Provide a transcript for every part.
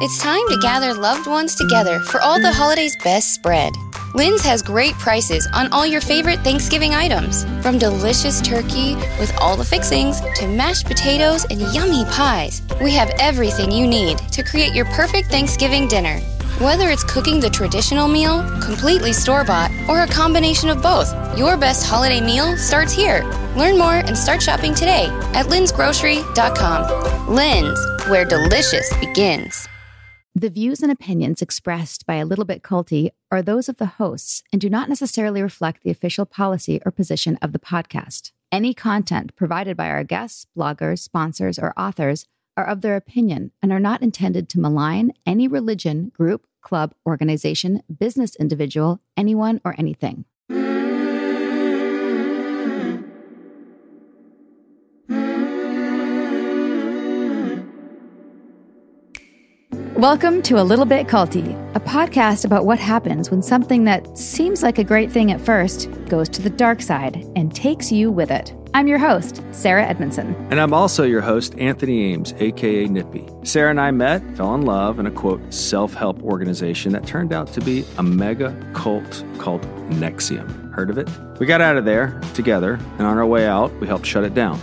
It's time to gather loved ones together for all the holidays' best spread. Lynn's has great prices on all your favorite Thanksgiving items. From delicious turkey with all the fixings to mashed potatoes and yummy pies. We have everything you need to create your perfect Thanksgiving dinner. Whether it's cooking the traditional meal, completely store-bought, or a combination of both, your best holiday meal starts here. Learn more and start shopping today at lynsgrocery.com. Lynn's, where delicious begins. The views and opinions expressed by A Little Bit Culty are those of the hosts and do not necessarily reflect the official policy or position of the podcast. Any content provided by our guests, bloggers, sponsors, or authors are of their opinion and are not intended to malign any religion, group, club, organization, business individual, anyone, or anything. Welcome to A Little Bit Culty, a podcast about what happens when something that seems like a great thing at first goes to the dark side and takes you with it. I'm your host, Sarah Edmondson. And I'm also your host, Anthony Ames, a.k.a. Nippy. Sarah and I met, fell in love in a, quote, self-help organization that turned out to be a mega cult called NXIVM. Heard of it? We got out of there together, and on our way out, we helped shut it down.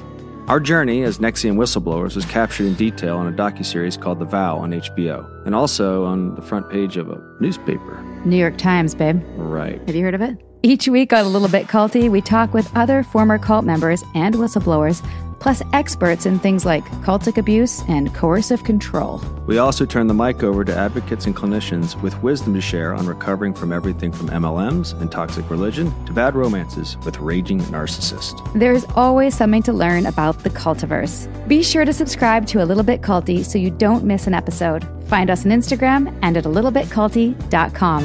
Our journey as NXIVM whistleblowers was captured in detail on a docuseries called The Vow on HBO, and also on the front page of a newspaper. New York Times, babe. Right. Have you heard of it? Each week on A Little Bit Culty, we talk with other former cult members and whistleblowers, plus experts in things like cultic abuse and coercive control. We also turn the mic over to advocates and clinicians with wisdom to share on recovering from everything from MLMs and toxic religion to bad romances with raging narcissists. There's always something to learn about the cultiverse. Be sure to subscribe to A Little Bit Culty so you don't miss an episode. Find us on Instagram and at alittlebitculty.com.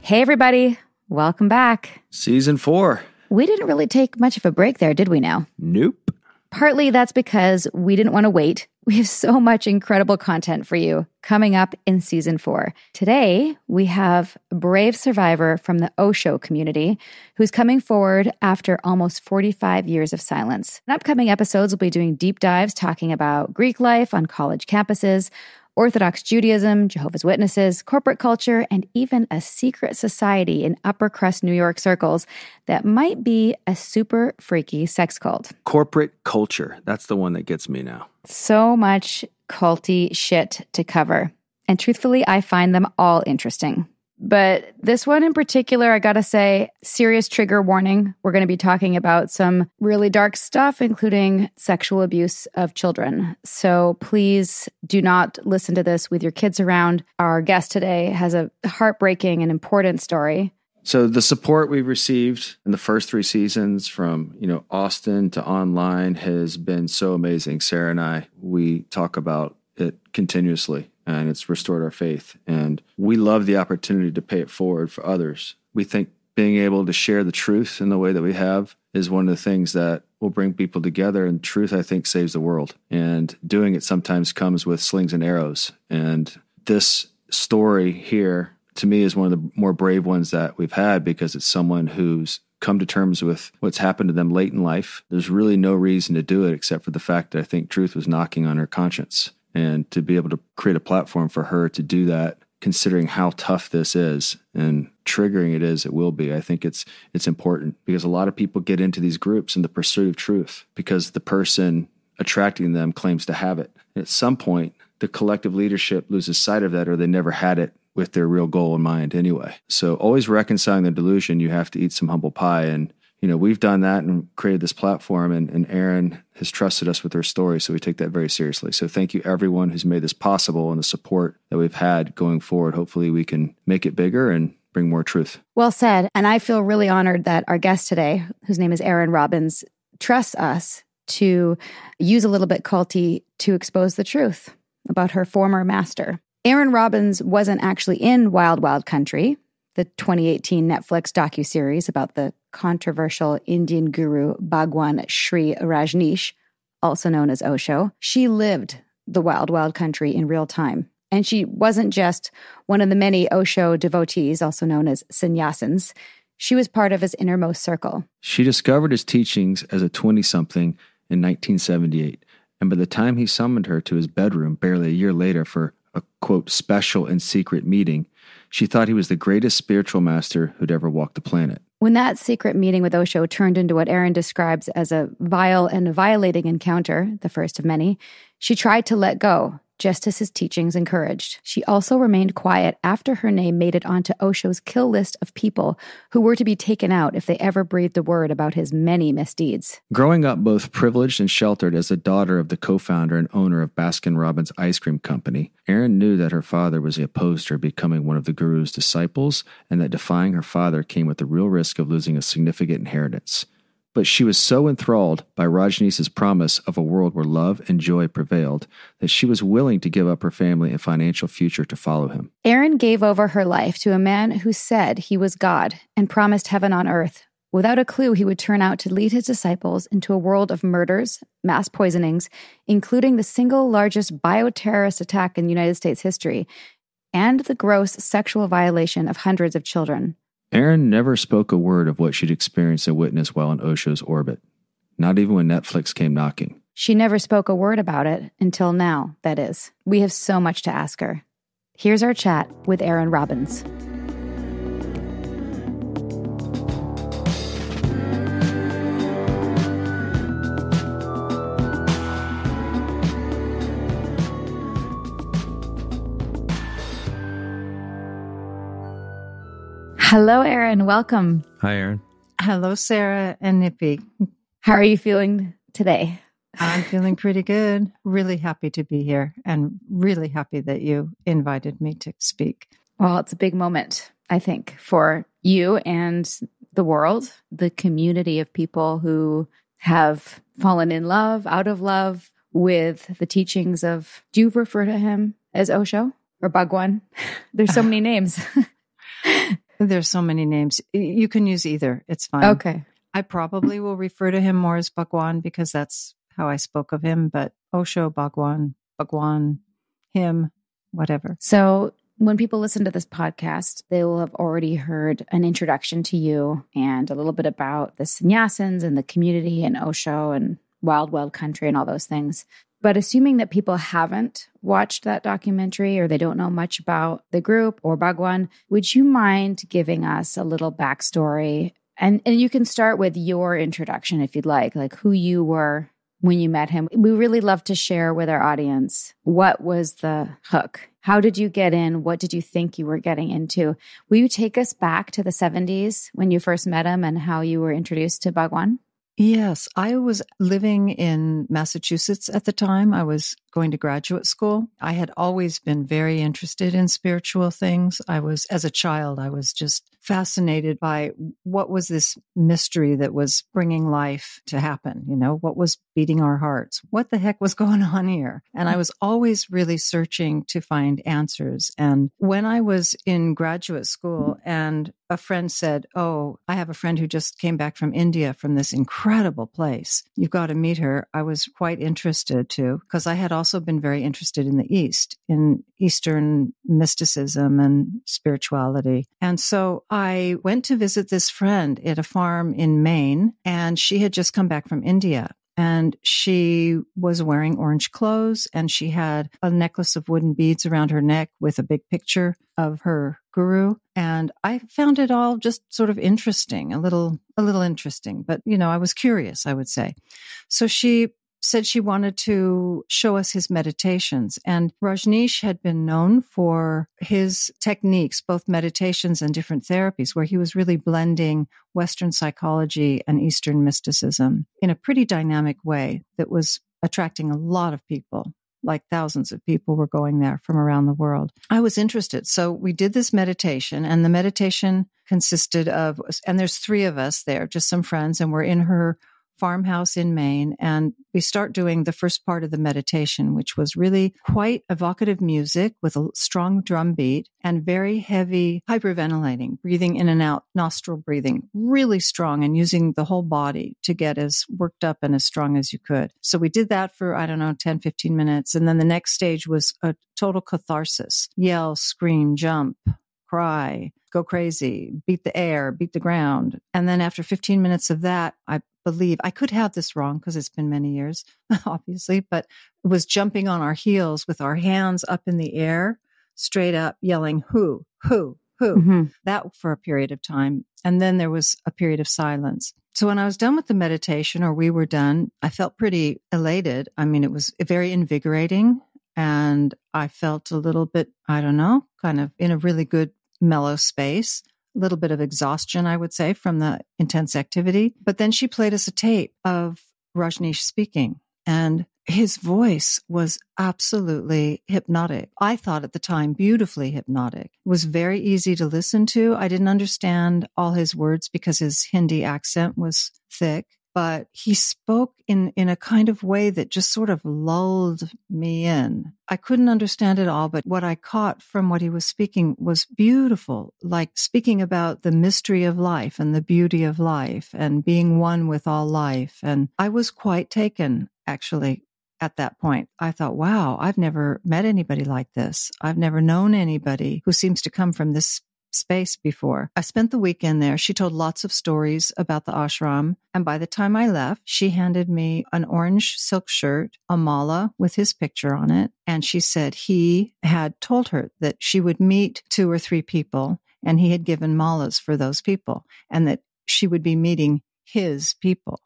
Hey, everybody. Welcome back. Season 4. We didn't really take much of a break there, did we now? Nope. Partly that's because we didn't want to wait. We have so much incredible content for you coming up in Season 4. Today, we have a brave survivor from the Osho community who's coming forward after almost 45 years of silence. In upcoming episodes, we'll be doing deep dives talking about Greek life on college campuses, Orthodox Judaism, Jehovah's Witnesses, corporate culture, and even a secret society in upper crust New York circles that might be a super freaky sex cult. Corporate culture. That's the one that gets me now. So much culty shit to cover. And truthfully, I find them all interesting. But this one in particular, I gotta say, serious trigger warning. We're going to be talking about some really dark stuff, including sexual abuse of children. So please do not listen to this with your kids around. Our guest today has a heartbreaking and important story. So the support we've received in the first 3 seasons from, Austin to online has been so amazing. Sarah and I, we talk about it continuously. And it's restored our faith. And we love the opportunity to pay it forward for others. We think being able to share the truth in the way that we have is one of the things that will bring people together. And truth, I think, saves the world. And doing it sometimes comes with slings and arrows. And this story here, to me, is one of the more brave ones that we've had because it's someone who's come to terms with what's happened to them late in life. There's really no reason to do it except for the fact that I think truth was knocking on her conscience. And to be able to create a platform for her to do that, considering how tough this is and triggering it will be, I think it's important because a lot of people get into these groups in the pursuit of truth because the person attracting them claims to have it. And at some point, the collective leadership loses sight of that or they never had it with their real goal in mind anyway. So always reconciling the delusion, you have to eat some humble pie. And we've done that and created this platform, and Erin has trusted us with her story, so we take that very seriously. So thank you, everyone who's made this possible and the support that we've had going forward. Hopefully we can make it bigger and bring more truth. Well said. And I feel really honored that our guest today, whose name is Erin Robbins, trusts us to use A Little Bit Culty to expose the truth about her former master. Erin Robbins wasn't actually in Wild Wild Country, the 2018 Netflix docuseries about the controversial Indian guru Bhagawan Shree Rajneesh, also known as Osho. She lived the wild, wild country in real time. And she wasn't just one of the many Osho devotees, also known as sannyasins. She was part of his innermost circle. She discovered his teachings as a 20-something in 1978. And by the time he summoned her to his bedroom barely a year later for a, quote, special and secret meeting, she thought he was the greatest spiritual master who'd ever walked the planet. When that secret meeting with Osho turned into what Erin describes as a vile and violating encounter, the first of many, she tried to let go, just as his teachings encouraged. She also remained quiet after her name made it onto Osho's kill list of people who were to be taken out if they ever breathed a word about his many misdeeds. Growing up both privileged and sheltered as the daughter of the co-founder and owner of Baskin-Robbins ice cream company, Erin knew that her father was opposed to her becoming one of the guru's disciples and that defying her father came with the real risk of losing a significant inheritance. But she was so enthralled by Rajneesh's promise of a world where love and joy prevailed that she was willing to give up her family and financial future to follow him. Erin gave over her life to a man who said he was God and promised heaven on earth. Without a clue, he would turn out to lead his disciples into a world of murders, mass poisonings, including the single largest bioterrorist attack in United States history, and the gross sexual violation of hundreds of children. Erin never spoke a word of what she'd experienced and witnessed while in Osho's orbit, not even when Netflix came knocking. She never spoke a word about it until now, that is. We have so much to ask her. Here's our chat with Erin Robbins. Hello, Erin. Welcome. Hi, Erin. Hello, Sarah and Nippy. How are you feeling today? I'm feeling pretty good. Really happy to be here and really happy that you invited me to speak. Well, it's a big moment, I think, for you and the world, the community of people who have fallen in love, out of love with the teachings of, do you refer to him as Osho or Bhagwan? There's so many names. There's so many names. You can use either. It's fine. Okay. I probably will refer to him more as Bhagwan because that's how I spoke of him, but Osho, Bhagwan, him, whatever. So when people listen to this podcast, they will have already heard an introduction to you and a little bit about the sannyasins and the community and Osho and wild, wild country and all those things. But assuming that people haven't watched that documentary or they don't know much about the group or Bhagwan, would you mind giving us a little backstory? And you can start with your introduction if you'd like who you were when you met him. We really love to share with our audience, what was the hook? How did you get in? What did you think you were getting into? Will you take us back to the 70s when you first met him and how you were introduced to Bhagwan? Yes, I was living in Massachusetts at the time. I was going to graduate school. I had always been very interested in spiritual things. As a child, I was just fascinated by what was this mystery that was bringing life to happen. What was beating our hearts? What the heck was going on here? And I was always really searching to find answers. And when I was in graduate school and a friend said, "Oh, I have a friend who just came back from India from this incredible place. You've got to meet her." I was quite interested too, because I had also been very interested in the East, in Eastern mysticism and spirituality. And so I went to visit this friend at a farm in Maine, and she had just come back from India. And she was wearing orange clothes, and she had a necklace of wooden beads around her neck with a big picture of her guru. And I found it all just sort of interesting, a little interesting. But, I was curious, I would say. So she said she wanted to show us his meditations. And Rajneesh had been known for his techniques, both meditations and different therapies, where he was really blending Western psychology and Eastern mysticism in a pretty dynamic way that was attracting a lot of people. Like thousands of people were going there from around the world. I was interested. So we did this meditation, and the meditation consisted of, and there's 3 of us there, just some friends, and we're in her farmhouse in Maine, and we start doing the first part of the meditation, which was really quite evocative music with a strong drum beat and very heavy hyperventilating, breathing in and out, nostril breathing, really strong, and using the whole body to get as worked up and as strong as you could. So we did that for, 10, 15 minutes. And then the next stage was a total catharsis. Yell, scream, jump, cry, go crazy, beat the air, beat the ground. And then after 15 minutes of that, I believe, I could have this wrong because it's been many years, obviously, but it was jumping on our heels with our hands up in the air, straight up yelling, who, Mm-hmm. that for a period of time. And then there was a period of silence. So when I was done with the meditation, or we were done, I felt pretty elated. I mean, it was very invigorating, and I felt a little bit, kind of in a really good mellow space, a little bit of exhaustion, I would say, from the intense activity. But then she played us a tape of Rajneesh speaking, and his voice was absolutely hypnotic. I thought at the time, beautifully hypnotic. It was very easy to listen to. I didn't understand all his words because his Hindi accent was thick, but he spoke in a kind of way that just sort of lulled me in. I couldn't understand it all, but what I caught from what he was speaking was beautiful, like speaking about the mystery of life and the beauty of life and being one with all life. And I was quite taken, actually. At that point, I thought, wow, I've never met anybody like this. I've never known anybody who seems to come from this space before. I spent the weekend there. She told lots of stories about the ashram. And by the time I left, she handed me an orange silk shirt, a mala with his picture on it. And she said he had told her that she would meet 2 or 3 people, and he had given malas for those people, and that she would be meeting his people,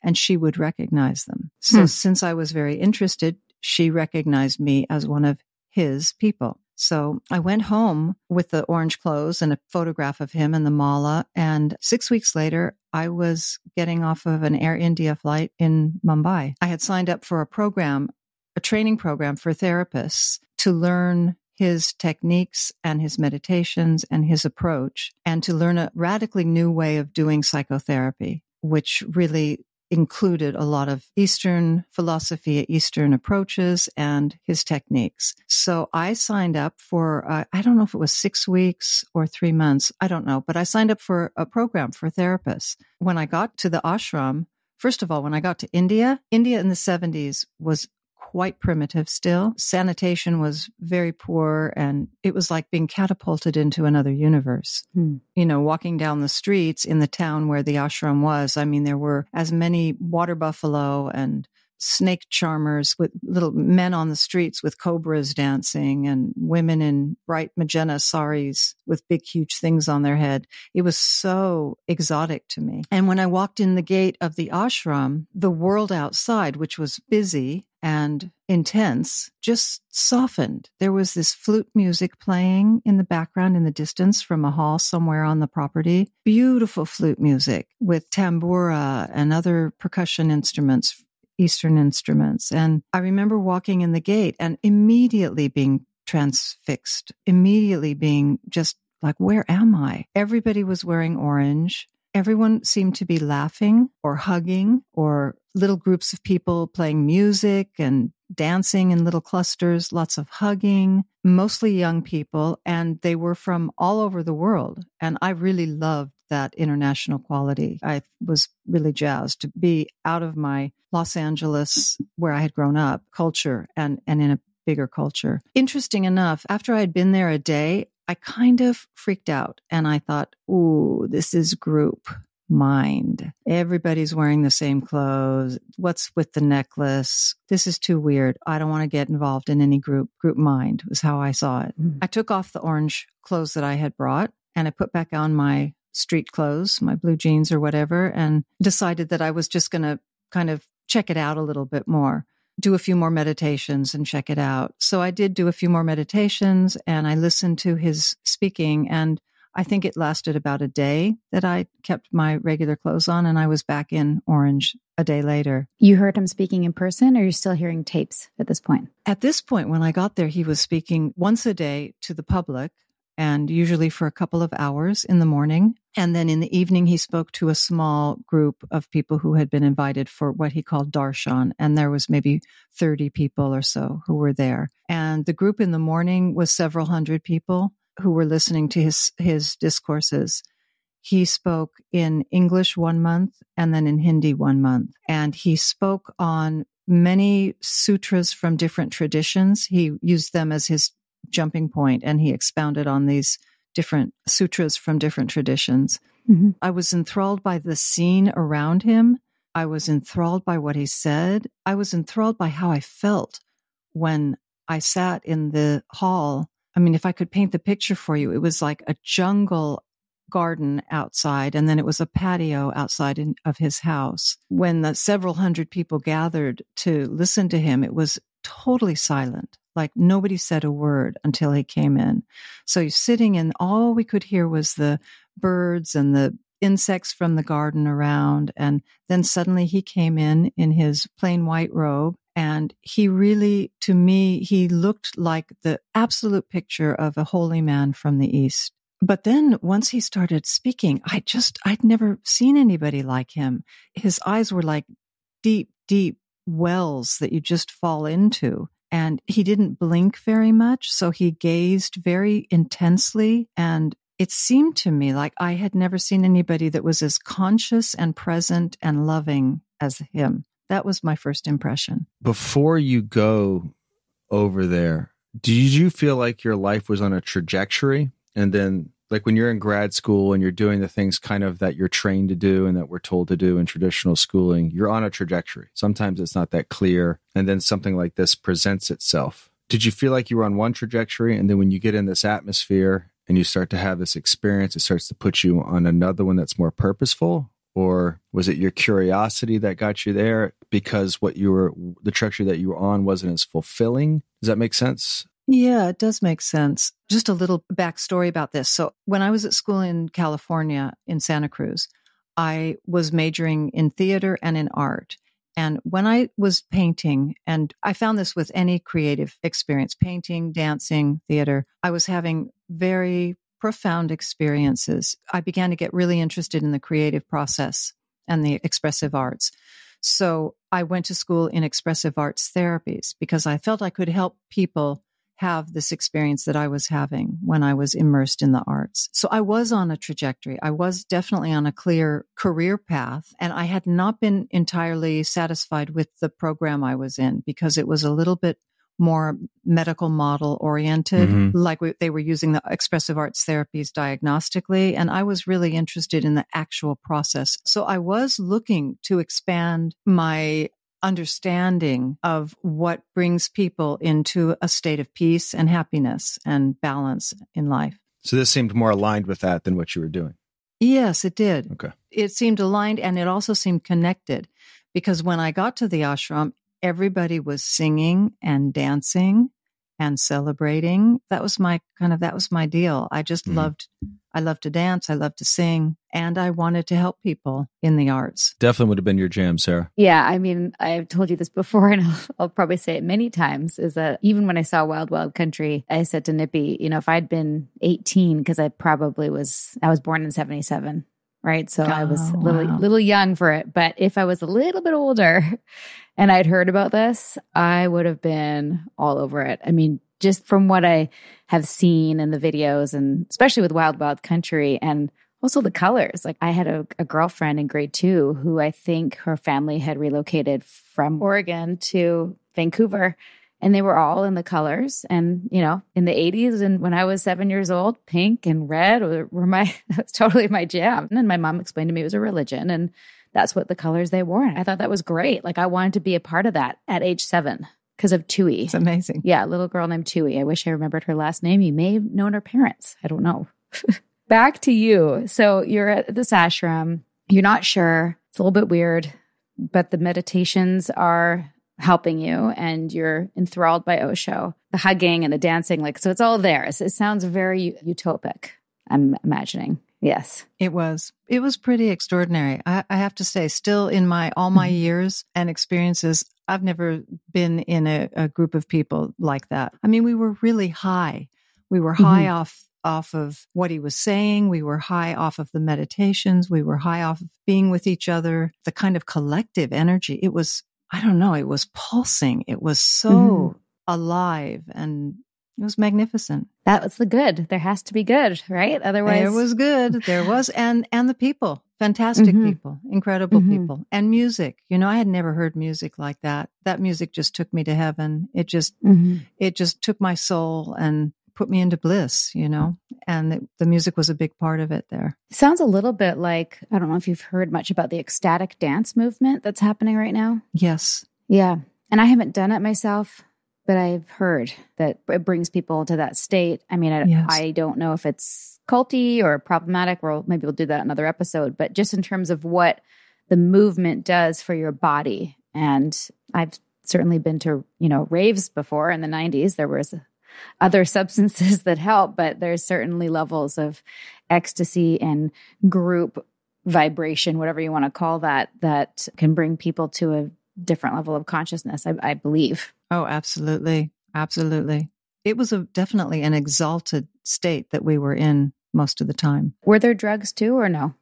and she would recognize them. So since I was very interested, she recognized me as one of his people. So I went home with the orange clothes and a photograph of him and the mala. And 6 weeks later, I was getting off of an Air India flight in Mumbai. I had signed up for a training program for therapists to learn his techniques and his meditations and his approach, and to learn a radically new way of doing psychotherapy, which really included a lot of Eastern philosophy, Eastern approaches, and his techniques. So I signed up for, I don't know if it was 6 weeks or 3 months. I don't know, but I signed up for a program for therapists. When I got to the ashram, first of all, when I got to India in the 70s was quite primitive still. Sanitation was very poor, and it was like being catapulted into another universe. Walking down the streets in the town where the ashram was, I mean, there were as many water buffalo and snake charmers with little men on the streets with cobras dancing, and women in bright magenta saris with big, huge things on their head. It was so exotic to me. And when I walked in the gate of the ashram, the world outside, which was busy and intense, just softened. There was this flute music playing in the background in the distance from a hall somewhere on the property. Beautiful flute music with tambura and other percussion instruments, Eastern instruments. And I remember walking in the gate and immediately being transfixed, immediately being just like, where am I? Everybody was wearing orange. Everyone seemed to be laughing or hugging, or little groups of people playing music and dancing in little clusters, lots of hugging, mostly young people. And they were from all over the world. And I really loved that international quality. I was really jazzed to be out of my Los Angeles, where I had grown up, culture and in a bigger culture. Interesting enough, after I'd been there a day, I kind of freaked out, and I thought, ooh, this is group mind. Everybody's wearing the same clothes. What's with the necklace? This is too weird. I don't want to get involved in any group mind was how I saw it. I took off the orange clothes that I had brought, and I put back on my street clothes, my blue jeans or whatever, and decided that I was just going to kind of check it out a little bit more. Do a few more meditations and check it out. So I did do a few more meditations, and I listened to his speaking, and I think it lasted about a day that I kept my regular clothes on, and I was back in orange a day later. You heard him speaking in person, or you're still hearing tapes at this point? At this point, when I got there, he was speaking once a day to the public, and usually for a couple of hours in the morning, And then in the evening, he spoke to a small group of people who had been invited for what he called darshan. And there was maybe 30 people or so who were there. And the group in the morning was several hundred people who were listening to his discourses. He spoke in English 1 month and then in Hindi 1 month. And he spoke on many sutras from different traditions. He used them as his jumping point, and he expounded on these different sutras from different traditions. Mm-hmm. I was enthralled by the scene around him. I was enthralled by what he said. I was enthralled by how I felt when I sat in the hall. I mean, if I could paint the picture for you, it was like a jungle garden outside, and then it was a patio outside of his house. When the several hundred people gathered to listen to him, it was totally silent. Like nobody said a word until he came in. So you're sitting and all we could hear was the birds and the insects from the garden around. And then suddenly he came in his plain white robe. And he really, to me, he looked like the absolute picture of a holy man from the East. But then once he started speaking, I'd never seen anybody like him. His eyes were like deep, deep wells that you just fall into. And he didn't blink very much, so he gazed very intensely. And it seemed to me like I had never seen anybody that was as conscious and present and loving as him. That was my first impression. Before you go over there, did you feel like your life was on a trajectory? And then, like when you're in grad school and you're doing the things kind of that you're trained to do and that we're told to do in traditional schooling, you're on a trajectory. Sometimes it's not that clear. And then something like this presents itself. Did you feel like you were on one trajectory? And then when you get in this atmosphere and you start to have this experience, it starts to put you on another one that's more purposeful? Or was it your curiosity that got you there because the trajectory that you were on wasn't as fulfilling? Does that make sense? Yeah, it does make sense. Just a little backstory about this. So when I was at school in California, in Santa Cruz, I was majoring in theater and in art. And when I was painting, and I found this with any creative experience, painting, dancing, theater, I was having very profound experiences. I began to get really interested in the creative process and the expressive arts. So I went to school in expressive arts therapies because I felt I could help people have this experience that I was having when I was immersed in the arts. So I was on a trajectory. I was definitely on a clear career path, and I had not been entirely satisfied with the program I was in because it was a little bit more medical model oriented, like they were using the expressive arts therapies diagnostically. And I was really interested in the actual process. So I was looking to expand my understanding of what brings people into a state of peace and happiness and balance in life. So this seemed more aligned with that than what you were doing. Yes, it did. Okay. It seemed aligned, and it also seemed connected because when I got to the ashram, everybody was singing and dancing and celebrating. That was my deal. I just I loved to dance. I loved to sing, and I wanted to help people in the arts. Definitely would have been your jam, Sarah. Yeah. I mean, I've told you this before, and I'll probably say it many times, is that even when I saw Wild Wild Country, I said to Nippy, if I'd been 18, because I was born in 1977. Right. So I was a little young for it. But if I was a little bit older and I'd heard about this, I would have been all over it. I mean, just from what I have seen in the videos, and especially with Wild Wild Country, and also the colors. Like I had a girlfriend in grade 2 who I think her family had relocated from Oregon to Vancouver. And they were all in the colors. And, in the 80s, and when I was 7 years old, pink and red that's totally my jam. And my mom explained to me it was a religion, and that's what the colors they wore. And I thought that was great. Like I wanted to be a part of that at age 7 because of Tui. It's amazing. Yeah, a little girl named Tui. I wish I remembered her last name. You may have known her parents. I don't know. Back to you. So you're at this ashram. You're not sure. It's a little bit weird, but the meditations are helping you, and you're enthralled by Osho, the hugging and the dancing. So it's all there. It sounds very utopic, I'm imagining. Yes. It was pretty extraordinary. I have to say, still in all my years and experiences, I've never been in a group of people like that. I mean, we were really high. We were high off off of what he was saying. We were high off of the meditations. We were high off of being with each other, the kind of collective energy. It was, I don't know, it was pulsing. It was so alive, and it was magnificent. That was the good. There has to be good, right? Otherwise, there was good. There was, and the people, fantastic people, incredible people, and music. You know, I had never heard music like that. That music just took me to heaven. It just took my soul and put me into bliss, you know, and the music was a big part of it there. Sounds a little bit like, I don't know if you've heard much about the ecstatic dance movement that's happening right now. Yes. Yeah. And I haven't done it myself, but I've heard that it brings people to that state. I mean, I don't know if it's culty or problematic, or maybe we'll do that in another episode, but just in terms of what the movement does for your body. And I've certainly been to, you know, raves before in the 90s. There was other substances that help, but there's certainly levels of ecstasy and group vibration, whatever you want to call that, that can bring people to a different level of consciousness, I believe. Oh, absolutely. Absolutely. It was definitely an exalted state that we were in most of the time. Were there drugs too, or no?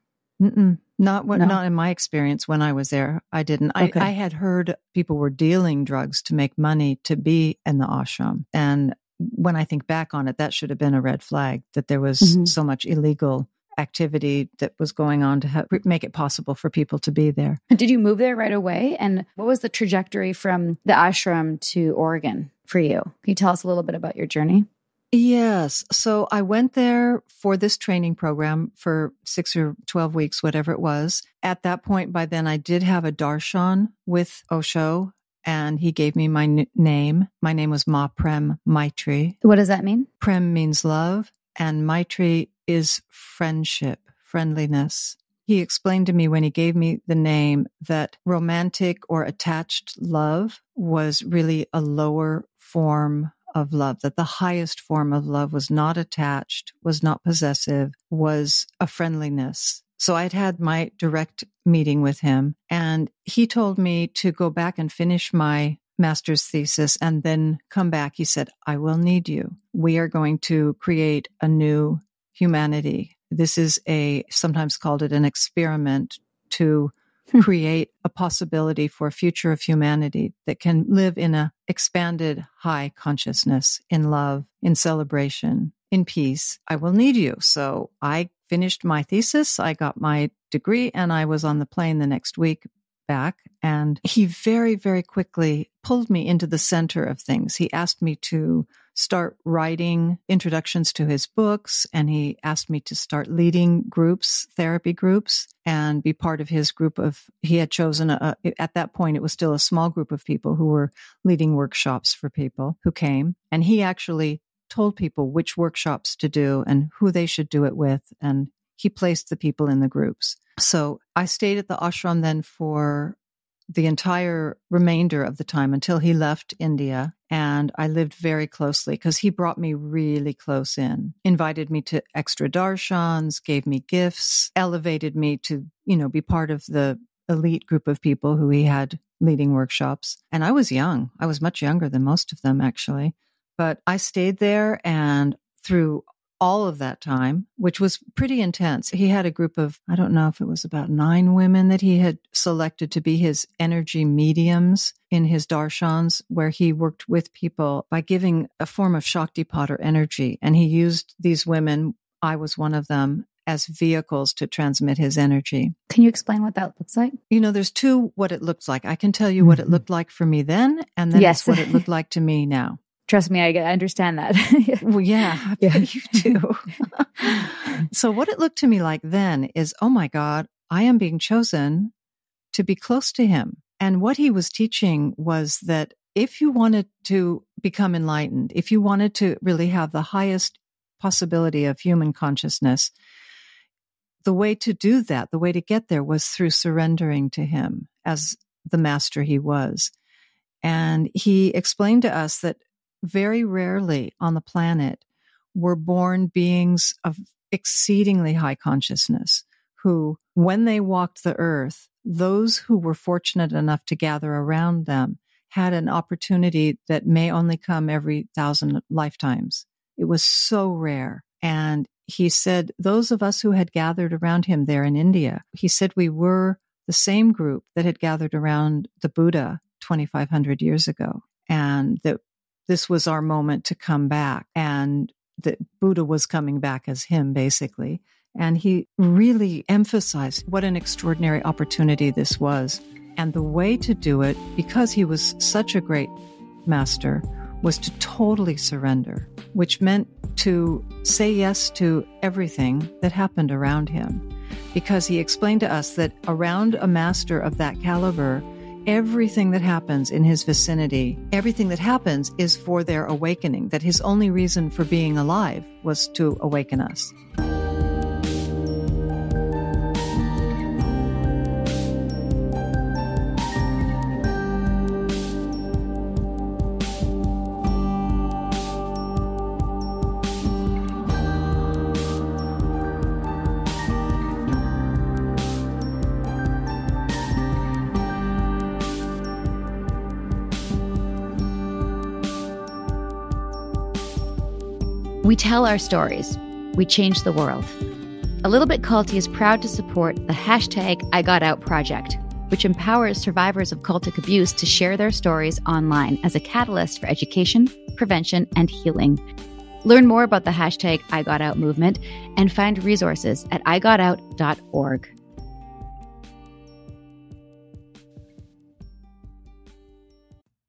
Not in my experience when I was there. I didn't. Okay. I had heard people were dealing drugs to make money to be in the ashram. And when I think back on it, that should have been a red flag, that there was so much illegal activity that was going on to make it possible for people to be there. Did you move there right away? And what was the trajectory from the ashram to Oregon for you? Can you tell us a little bit about your journey? Yes. So I went there for this training program for 6 or 12 weeks, whatever it was. At that point, by then, I did have a darshan with Osho, and he gave me my name. My name was Ma Prem Maitri. What does that mean? Prem means love, and Maitri is friendship, friendliness. He explained to me when he gave me the name that romantic or attached love was really a lower form of love, that the highest form of love was not attached, was not possessive, was a friendliness. So I'd had my direct meeting with him, and he told me to go back and finish my master's thesis and then come back. He said, I will need you. We are going to create a new humanity. This is sometimes called it an experiment to create a possibility for a future of humanity that can live in a expanded high consciousness, in love, in celebration, in peace. I will need you. So I finished my thesis. I got my degree, and I was on the plane the next week back. And he very, very quickly pulled me into the center of things. He asked me to start writing introductions to his books, and he asked me to start leading groups, therapy groups, and be part of his group he had chosen, at that point, it was still a small group of people who were leading workshops for people who came. And he actually told people which workshops to do and who they should do it with. And he placed the people in the groups. So I stayed at the ashram then for the entire remainder of the time until he left India. And I lived very closely because he brought me really close in, invited me to extra darshans, gave me gifts, elevated me to, be part of the elite group of people who he had leading workshops. And I was young. I was much younger than most of them, actually. But I stayed there, and through all of that time, which was pretty intense, he had a group of, I don't know if it was about 9 women that he had selected to be his energy mediums in his darshans, where he worked with people by giving a form of Shaktipat or energy. And he used these women, I was one of them, as vehicles to transmit his energy. Can you explain what that looks like? There's what it looks like. I can tell you what it looked like for me then, and then it's what it looked like to me now. Trust me, I understand that. Well, yeah, you do. So what it looked to me like then is, oh my God, I am being chosen to be close to him. And what he was teaching was that if you wanted to become enlightened, if you wanted to really have the highest possibility of human consciousness, the way to do that, the way to get there, was through surrendering to him as the master he was. And he explained to us that very rarely on the planet were born beings of exceedingly high consciousness who, when they walked the earth, those who were fortunate enough to gather around them had an opportunity that may only come every 1,000 lifetimes. It was so rare. And he said, those of us who had gathered around him there in India, he said we were the same group that had gathered around the Buddha 2,500 years ago. And that this was our moment to come back. And that Buddha was coming back as him, basically. And he really emphasized what an extraordinary opportunity this was. And the way to do it, because he was such a great master, was to totally surrender, which meant to say yes to everything that happened around him. Because he explained to us that around a master of that caliber, everything that happens in his vicinity, everything that happens is for their awakening, that his only reason for being alive was to awaken us. We tell our stories. We change the world. A Little Bit Culty is proud to support the #IGotOut project, which empowers survivors of cultic abuse to share their stories online as a catalyst for education, prevention, and healing. Learn more about the #IGotOut movement and find resources at igotout.org.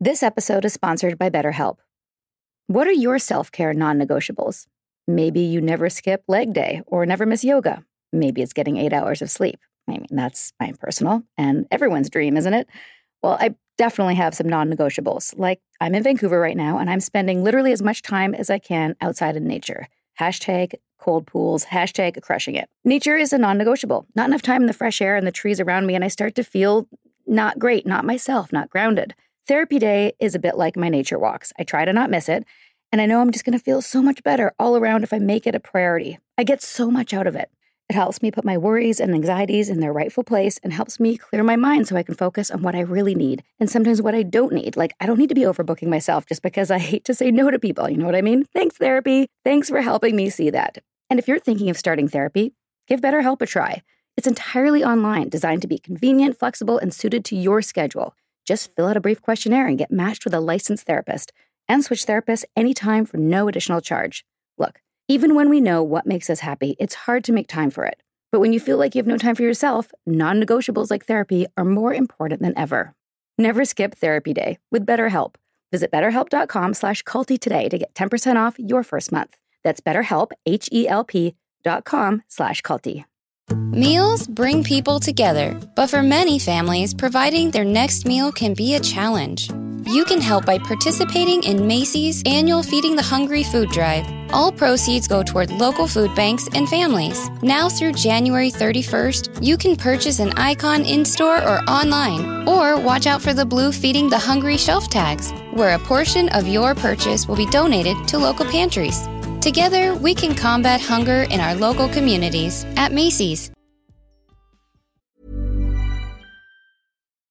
This episode is sponsored by BetterHelp. What are your self-care non-negotiables? Maybe you never skip leg day or never miss yoga. Maybe it's getting 8 hours of sleep. I mean, that's my personal and everyone's dream, isn't it? Well, I definitely have some non-negotiables. Like, I'm in Vancouver right now, and I'm spending literally as much time as I can outside in nature. #cold pools, #crushing it. Nature is a non-negotiable. Not enough time in the fresh air and the trees around me, and I start to feel not great, not myself, not grounded. Therapy day is a bit like my nature walks. I try to not miss it, and I know I'm just going to feel so much better all around if I make it a priority. I get so much out of it. It helps me put my worries and anxieties in their rightful place and helps me clear my mind so I can focus on what I really need and sometimes what I don't need. Like, I don't need to be overbooking myself just because I hate to say no to people. You know what I mean? Thanks, therapy. Thanks for helping me see that. And if you're thinking of starting therapy, give BetterHelp a try. It's entirely online, designed to be convenient, flexible, and suited to your schedule. Just fill out a brief questionnaire and get matched with a licensed therapist and switch therapists anytime for no additional charge. Look, even when we know what makes us happy, it's hard to make time for it. But when you feel like you have no time for yourself, non-negotiables like therapy are more important than ever. Never skip therapy day with BetterHelp. Visit betterhelp.com/culty today to get 10% off your first month. That's BetterHelp, HELP.com/culty. Meals bring people together, but for many families, providing their next meal can be a challenge. You can help by participating in Macy's annual Feeding the Hungry food drive. All proceeds go toward local food banks and families. Now through January 31st, you can purchase an icon in-store or online, or watch out for the blue Feeding the Hungry shelf tags, where a portion of your purchase will be donated to local pantries. Together, we can combat hunger in our local communities at Macy's.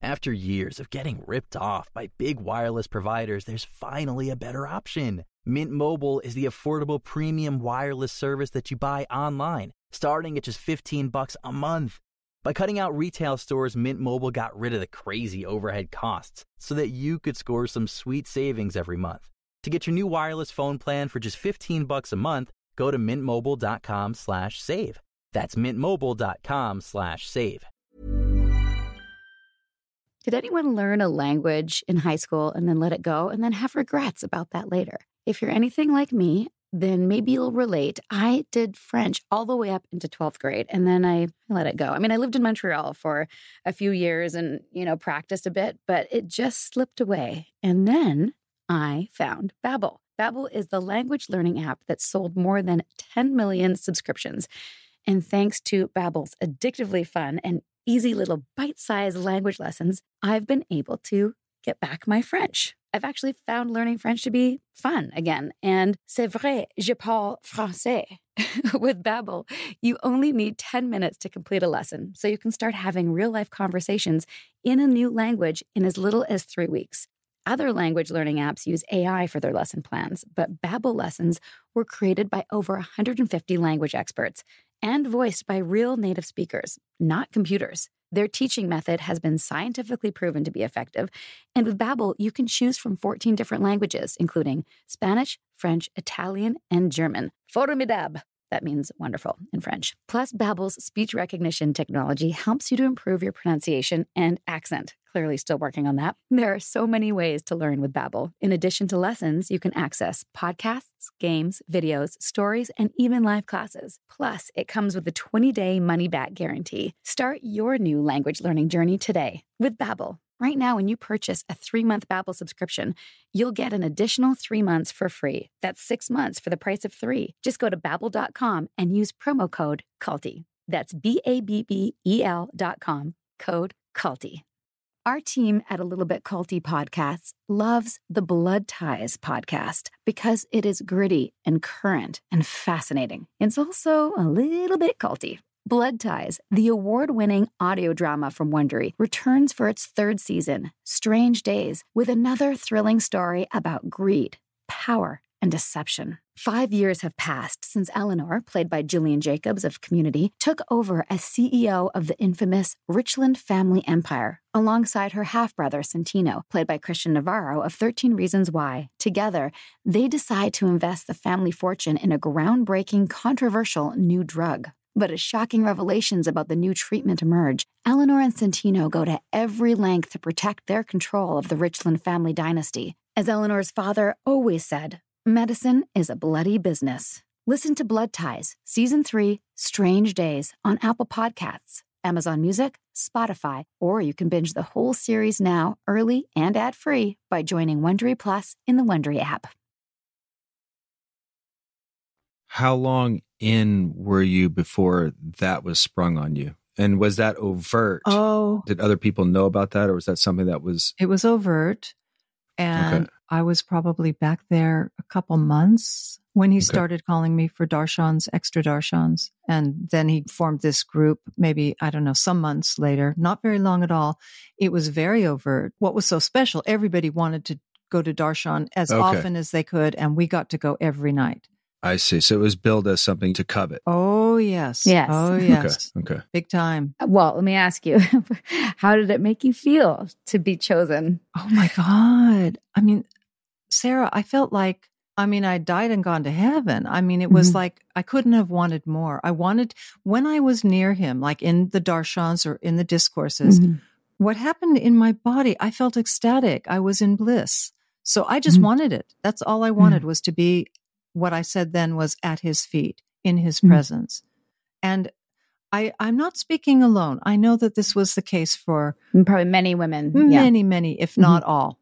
After years of getting ripped off by big wireless providers, there's finally a better option. Mint Mobile is the affordable premium wireless service that you buy online, starting at just $15 a month. By cutting out retail stores, Mint Mobile got rid of the crazy overhead costs so that you could score some sweet savings every month. To get your new wireless phone plan for just $15 a month, go to mintmobile.com/save. That's mintmobile.com/save. Did anyone learn a language in high school and then let it go and then have regrets about that later? If you're anything like me, then maybe you'll relate. I did French all the way up into 12th grade, and then I let it go. I mean, I lived in Montreal for a few years and, practiced a bit, but it just slipped away. And then I found Babbel. Babbel is the language learning app that sold more than 10 million subscriptions. And thanks to Babbel's addictively fun and easy little bite-sized language lessons, I've been able to get back my French. I've actually found learning French to be fun again. And c'est vrai, je parle français. With Babbel, you only need 10 minutes to complete a lesson, so you can start having real-life conversations in a new language in as little as 3 weeks. Other language learning apps use AI for their lesson plans, but Babbel lessons were created by over 150 language experts and voiced by real native speakers, not computers. Their teaching method has been scientifically proven to be effective, and with Babbel, you can choose from 14 different languages, including Spanish, French, Italian, and German. Formidable. That means wonderful in French. Plus, Babbel's speech recognition technology helps you to improve your pronunciation and accent. Clearly still working on that. There are so many ways to learn with Babbel. In addition to lessons, you can access podcasts, games, videos, stories, and even live classes. Plus, it comes with a 20-day money-back guarantee. Start your new language learning journey today with Babbel. Right now, when you purchase a 3-month Babbel subscription, you'll get an additional 3 months for free. That's 6 months for the price of 3. Just go to Babbel.com and use promo code CULTY. That's BABBEL.com, code CULTY. Our team at A Little Bit Culty Podcasts loves the Blood Ties podcast because it is gritty and current and fascinating. It's also a little bit culty. Blood Ties, the award-winning audio drama from Wondery, returns for its 3rd season, Strange Days, with another thrilling story about greed, power, and deception. 5 years have passed since Eleanor, played by Gillian Jacobs of Community, took over as CEO of the infamous Richland family empire, alongside her half-brother Santino, played by Christian Navarro of 13 Reasons Why. Together, they decide to invest the family fortune in a groundbreaking, controversial new drug. But as shocking revelations about the new treatment emerge, Eleanor and Santino go to every length to protect their control of the Richland family dynasty. As Eleanor's father always said, medicine is a bloody business. Listen to Blood Ties, Season 3, Strange Days, on Apple Podcasts, Amazon Music, Spotify, or you can binge the whole series now, early and ad-free, by joining Wondery Plus in the Wondery app. How long in were you before that was sprung on you? And was that overt? Oh. Did other people know about that, or was that something that was... It was overt. And I was probably back there a couple months when he started calling me for darshans, extra darshans. And then he formed this group, maybe, I don't know, some months later, not very long at all. It was very overt. What was so special, everybody wanted to go to darshan as often as they could, and we got to go every night. I see. So it was billed as something to covet. Oh, yes. Yes. Oh, yes. Okay. Big time. Well, let me ask you, how did it make you feel to be chosen? Oh, my God. I mean, Sarah, I felt like, I died and gone to heaven. It was like I couldn't have wanted more. I wanted, when I was near him, like in the darshans or in the discourses, what happened in my body, I felt ecstatic. I was in bliss. So I just wanted it. That's all I wanted was to be what I said then was at his feet, in his presence. And I'm not speaking alone. I know that this was the case for probably many women. Many, if not all.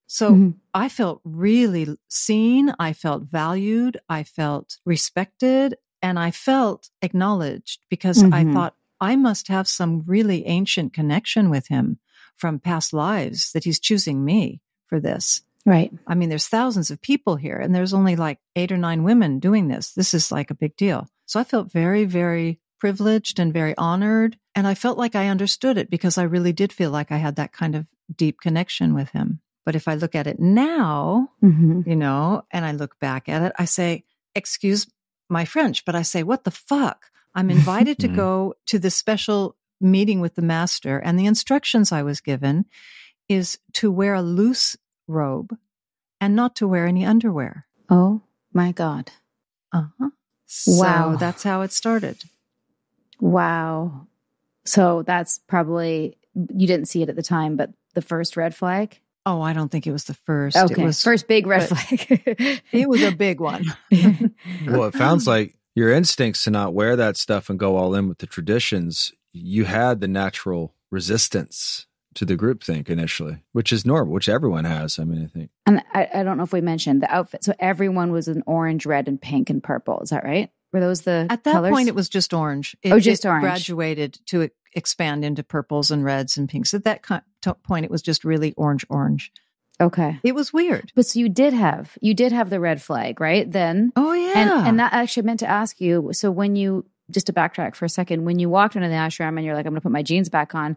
So I felt really seen. I felt valued. I felt respected. And I felt acknowledged because I thought I must have some really ancient connection with him from past lives that he's choosing me for this. Right. There's thousands of people here and there's only like 8 or 9 women doing this. This is like a big deal. So I felt very, very privileged and very honored. And I felt like I understood it because I really did feel like I had that kind of deep connection with him. But if I look at it now, and I look back at it, I say, excuse my French, but I say, what the fuck? I'm invited to go to this special meeting with the master. And the instructions I was given is to wear a loose robe and not to wear any underwear. Oh my God. So that's how it started. Wow. So that's probably, you didn't see it at the time, but the first red flag? Oh, I don't think it was the first. Okay. It was first big red flag. It was a big one. Well, it sounds like your instincts to not wear that stuff and go all in with the traditions, you had the natural resistance to the groupthink initially, which is normal, which everyone has. I think. And I don't know if we mentioned the outfit. So everyone was in orange, red, and pink and purple. Is that right? Were those the At that colors? point, it was just orange. Just orange. Graduated to expand into purples and reds and pinks. At that point, it was just really orange. Okay. It was weird. But so you did have the red flag, right? Then. Oh, yeah. And that actually meant to ask you, so when you, just to backtrack for a second, when you walked into the ashram and you're like, I'm going to put my jeans back on,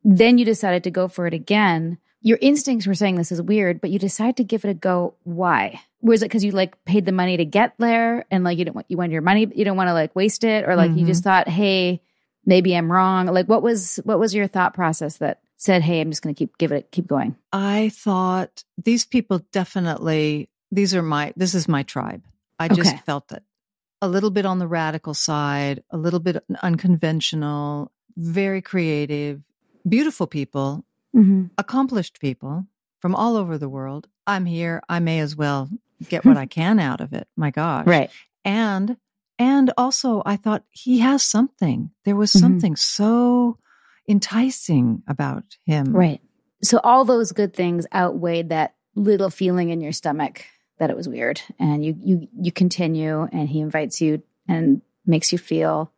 then you decided to go for it again. your instincts were saying this is weird, but you decided to give it a go. Why? Was it because you like paid the money to get there and like you want your money, you don't want to like waste it, or like you just thought, hey, maybe I'm wrong? Like what was your thought process that said, hey, I'm just going to keep going? I thought these people definitely, this is my tribe. I just felt it. A little bit on the radical side, a little bit unconventional, very creative, beautiful people, accomplished people from all over the world. I'm here. I may as well get what I can out of it. My gosh. Right. And also I thought he has something. There was something so enticing about him. Right. So all those good things outweighed that little feeling in your stomach that it was weird. And you continue, and he invites you and makes you feel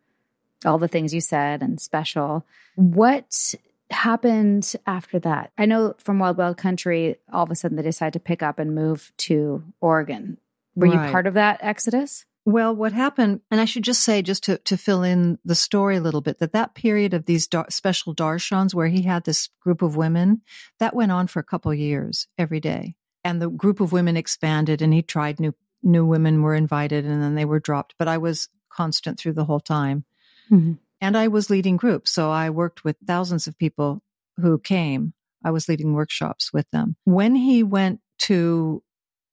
all the things you said and special. What happened after that? I know from Wild Wild Country, all of a sudden they decide to pick up and move to Oregon. Were you part of that exodus? Well, what happened, and I should just say, just to fill in the story a little bit, that period of these special darshans where he had this group of women, that went on for a couple of years every day. And the group of women expanded, and he tried new women were invited, and then they were dropped. But I was constant through the whole time. And I was leading groups. So I worked with thousands of people who came. I was leading workshops with them. When he went to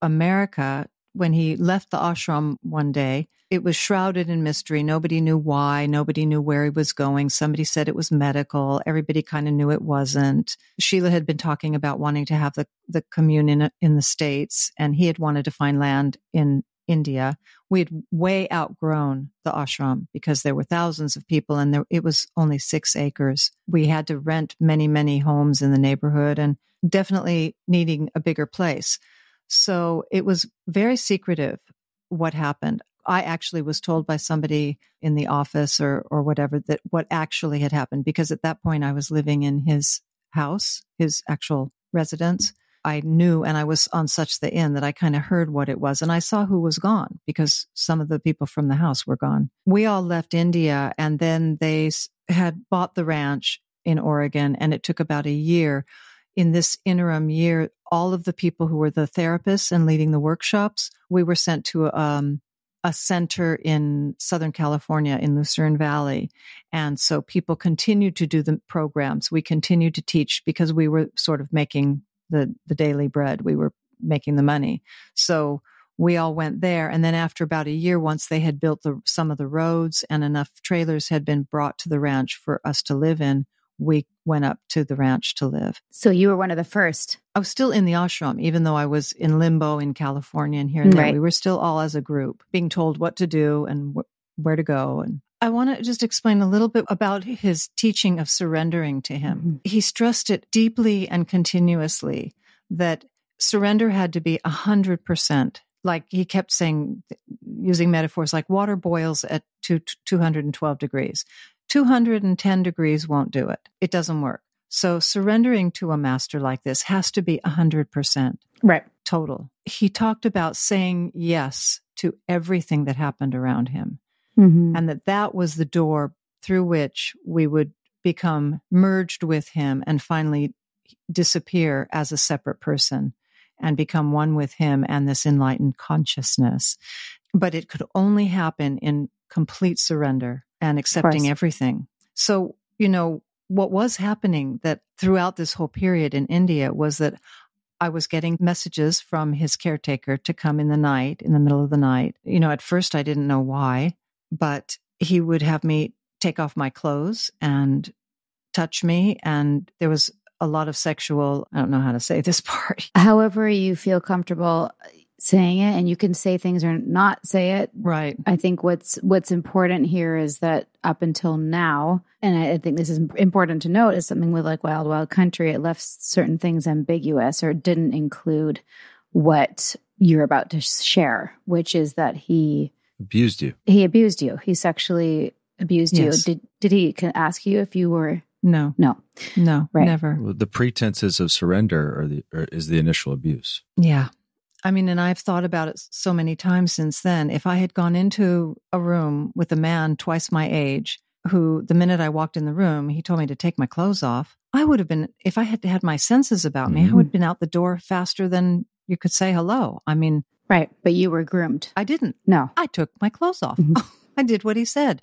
America, when he left the ashram one day, it was shrouded in mystery. Nobody knew why. Nobody knew where he was going. Somebody said it was medical. Everybody kind of knew it wasn't. Sheila had been talking about wanting to have the commune in the States, and he had wanted to find land in India. We had way outgrown the ashram because there were thousands of people, and it was only 6 acres. We had to rent many, many homes in the neighborhood, and definitely needing a bigger place. So it was very secretive what happened. I actually was told by somebody in the office or whatever that what actually had happened, because at that point I was living in his house, his actual residence. I knew, and I was on such the inn that I kind of heard what it was, and I saw who was gone because some of the people from the house were gone. We all left India, and then they had bought the ranch in Oregon, and it took about a year. In this interim year, all of the people who were the therapists and leading the workshops, we were sent to a center in Southern California in Lucerne Valley. And so people continued to do the programs. We continued to teach because we were sort of making the daily bread. We were making the money. So we all went there. And then after about a year, once they had built some of the roads and enough trailers had been brought to the ranch for us to live in, we went up to the ranch to live. So you were one of the first. I was still in the ashram, even though I was in limbo in California and here and there. Right. We were still all as a group being told what to do and where to go. And I want to just explain a little bit about his teaching of surrendering to him. He stressed it deeply and continuously that surrender had to be 100%. Like he kept saying, using metaphors like water boils at 212 degrees. 210 degrees won't do it. It doesn't work. So surrendering to a master like this has to be 100%. Right. Total. He talked about saying yes to everything that happened around him. And that was the door through which we would become merged with him and finally disappear as a separate person and become one with him and this enlightened consciousness. But it could only happen in complete surrender and accepting everything. So, what was happening that throughout this whole period in India was that I was getting messages from his caretaker to come in the night, in the middle of the night. At first I didn't know why, but he would have me take off my clothes and touch me. And there was a lot of sexual, I don't know how to say this part. However you feel comfortable saying it, and you can say things or not say it. Right. I think what's important here is that up until now, and I think this is important to note, is something with like Wild Wild Country, it left certain things ambiguous or didn't include what you're about to share, which is that he abused you. He abused you. He sexually abused you. Did he ask you if you were? No, right. Never. Well, the pretenses of surrender is the initial abuse. Yeah. I mean, and I've thought about it so many times since then. If I had gone into a room with a man twice my age who the minute I walked in the room, he told me to take my clothes off. I would have been, if I had had my senses about me, I would have been out the door faster than you could say hello. I mean, Right. But you were groomed. I didn't. No. I took my clothes off. I did what he said.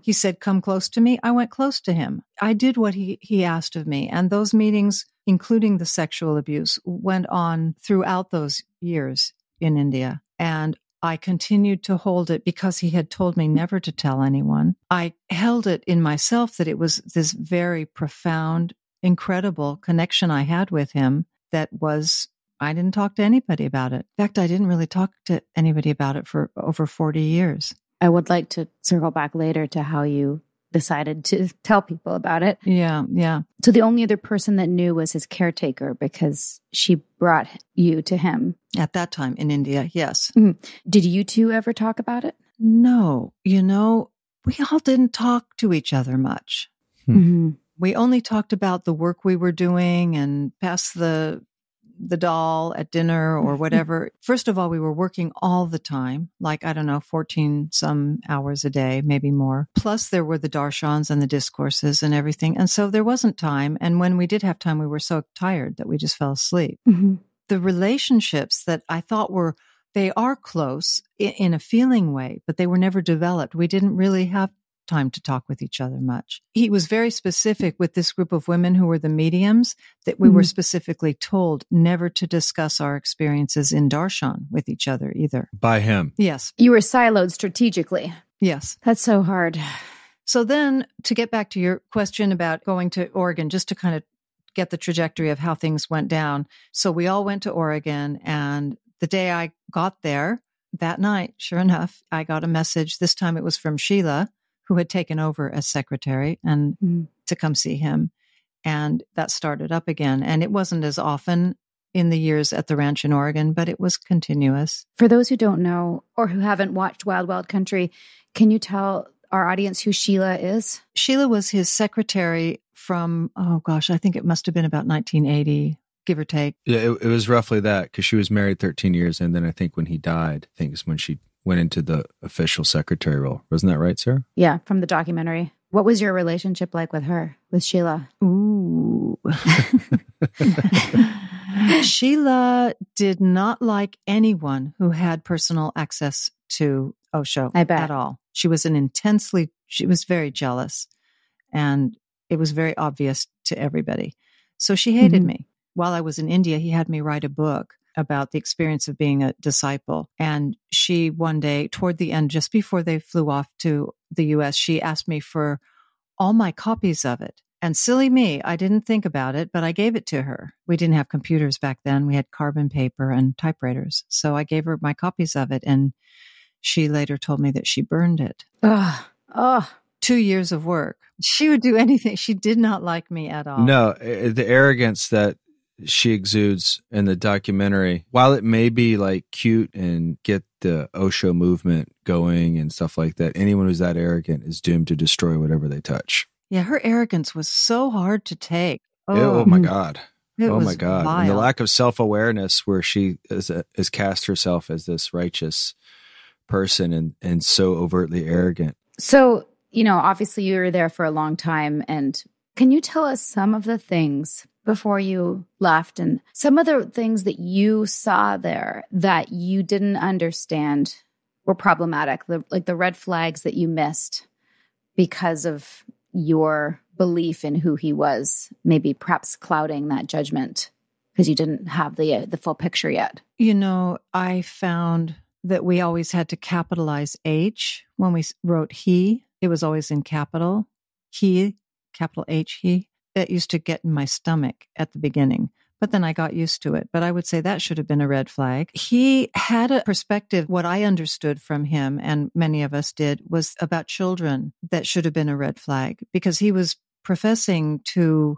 He said, come close to me. I went close to him. I did what he asked of me. And those meetings, including the sexual abuse, went on throughout those years in India. And I continued to hold it because he had told me never to tell anyone. I held it in myself that it was this very profound, incredible connection I had with him that was, I didn't talk to anybody about it. In fact, I didn't really talk to anybody about it for over 40 years. I would like to circle back later to how you decided to tell people about it. Yeah. So the only other person that knew was his caretaker because she brought you to him. At that time in India, yes. Did you two ever talk about it? No. We all didn't talk to each other much. We only talked about the work we were doing and past the doll at dinner or whatever. First of all, we were working all the time, 14 some hours a day, maybe more. Plus there were the darshans and the discourses and everything. And so there wasn't time. And when we did have time, we were so tired that we just fell asleep. The relationships that I thought they are close in a feeling way, but they were never developed. We didn't really have time to talk with each other much. He was very specific with this group of women who were the mediums that we were specifically told never to discuss our experiences in darshan with each other either. By him. Yes. You were siloed strategically. Yes. That's so hard. So then to get back to your question about going to Oregon, just to kind of get the trajectory of how things went down. So we all went to Oregon, and the day I got there, that night, sure enough, I got a message. This time it was from Sheila, who had taken over as secretary, and to come see him. And that started up again. And it wasn't as often in the years at the ranch in Oregon, but it was continuous. For those who don't know or who haven't watched Wild Wild Country, can you tell our audience who Sheila is? Sheila was his secretary from, I think it must have been about 1980, give or take. Yeah, it was roughly that, because she was married 13 years. And then I think when he died, I think is when she went into the official secretary role. Wasn't that right, Sarah? Yeah, from the documentary. What was your relationship like with her, with Sheila? Ooh. Sheila did not like anyone who had personal access to Osho. I bet. At all. She was very jealous, and it was very obvious to everybody. So she hated me. While I was in India, he had me write a book about the experience of being a disciple. And she one day, toward the end, just before they flew off to the US, she asked me for all my copies of it. And silly me, I didn't think about it, but I gave it to her. We didn't have computers back then. We had carbon paper and typewriters. So I gave her my copies of it. And she later told me that she burned it. 2 years of work. She would do anything. She did not like me at all. No, the arrogance that she exudes in the documentary, while it may be cute and get the Osho movement going and stuff like that, anyone who's that arrogant is doomed to destroy whatever they touch. Yeah, her arrogance was so hard to take. Oh my God. Oh my God. Vile. And the lack of self-awareness, where she is cast herself as this righteous person and so overtly arrogant. So, obviously you were there for a long time. And can you tell us some of the things before you left and some of the things that you saw there that you didn't understand were problematic, the red flags that you missed because of your belief in who he was, maybe perhaps clouding that judgment because you didn't have the full picture yet? I found that we always had to capitalize H when we wrote he. It was always in capital. He, capital H, he. That used to get in my stomach at the beginning, but then I got used to it. But I would say that should have been a red flag. He had a perspective, what I understood from him, and many of us did, was about children that should have been a red flag, because he was professing to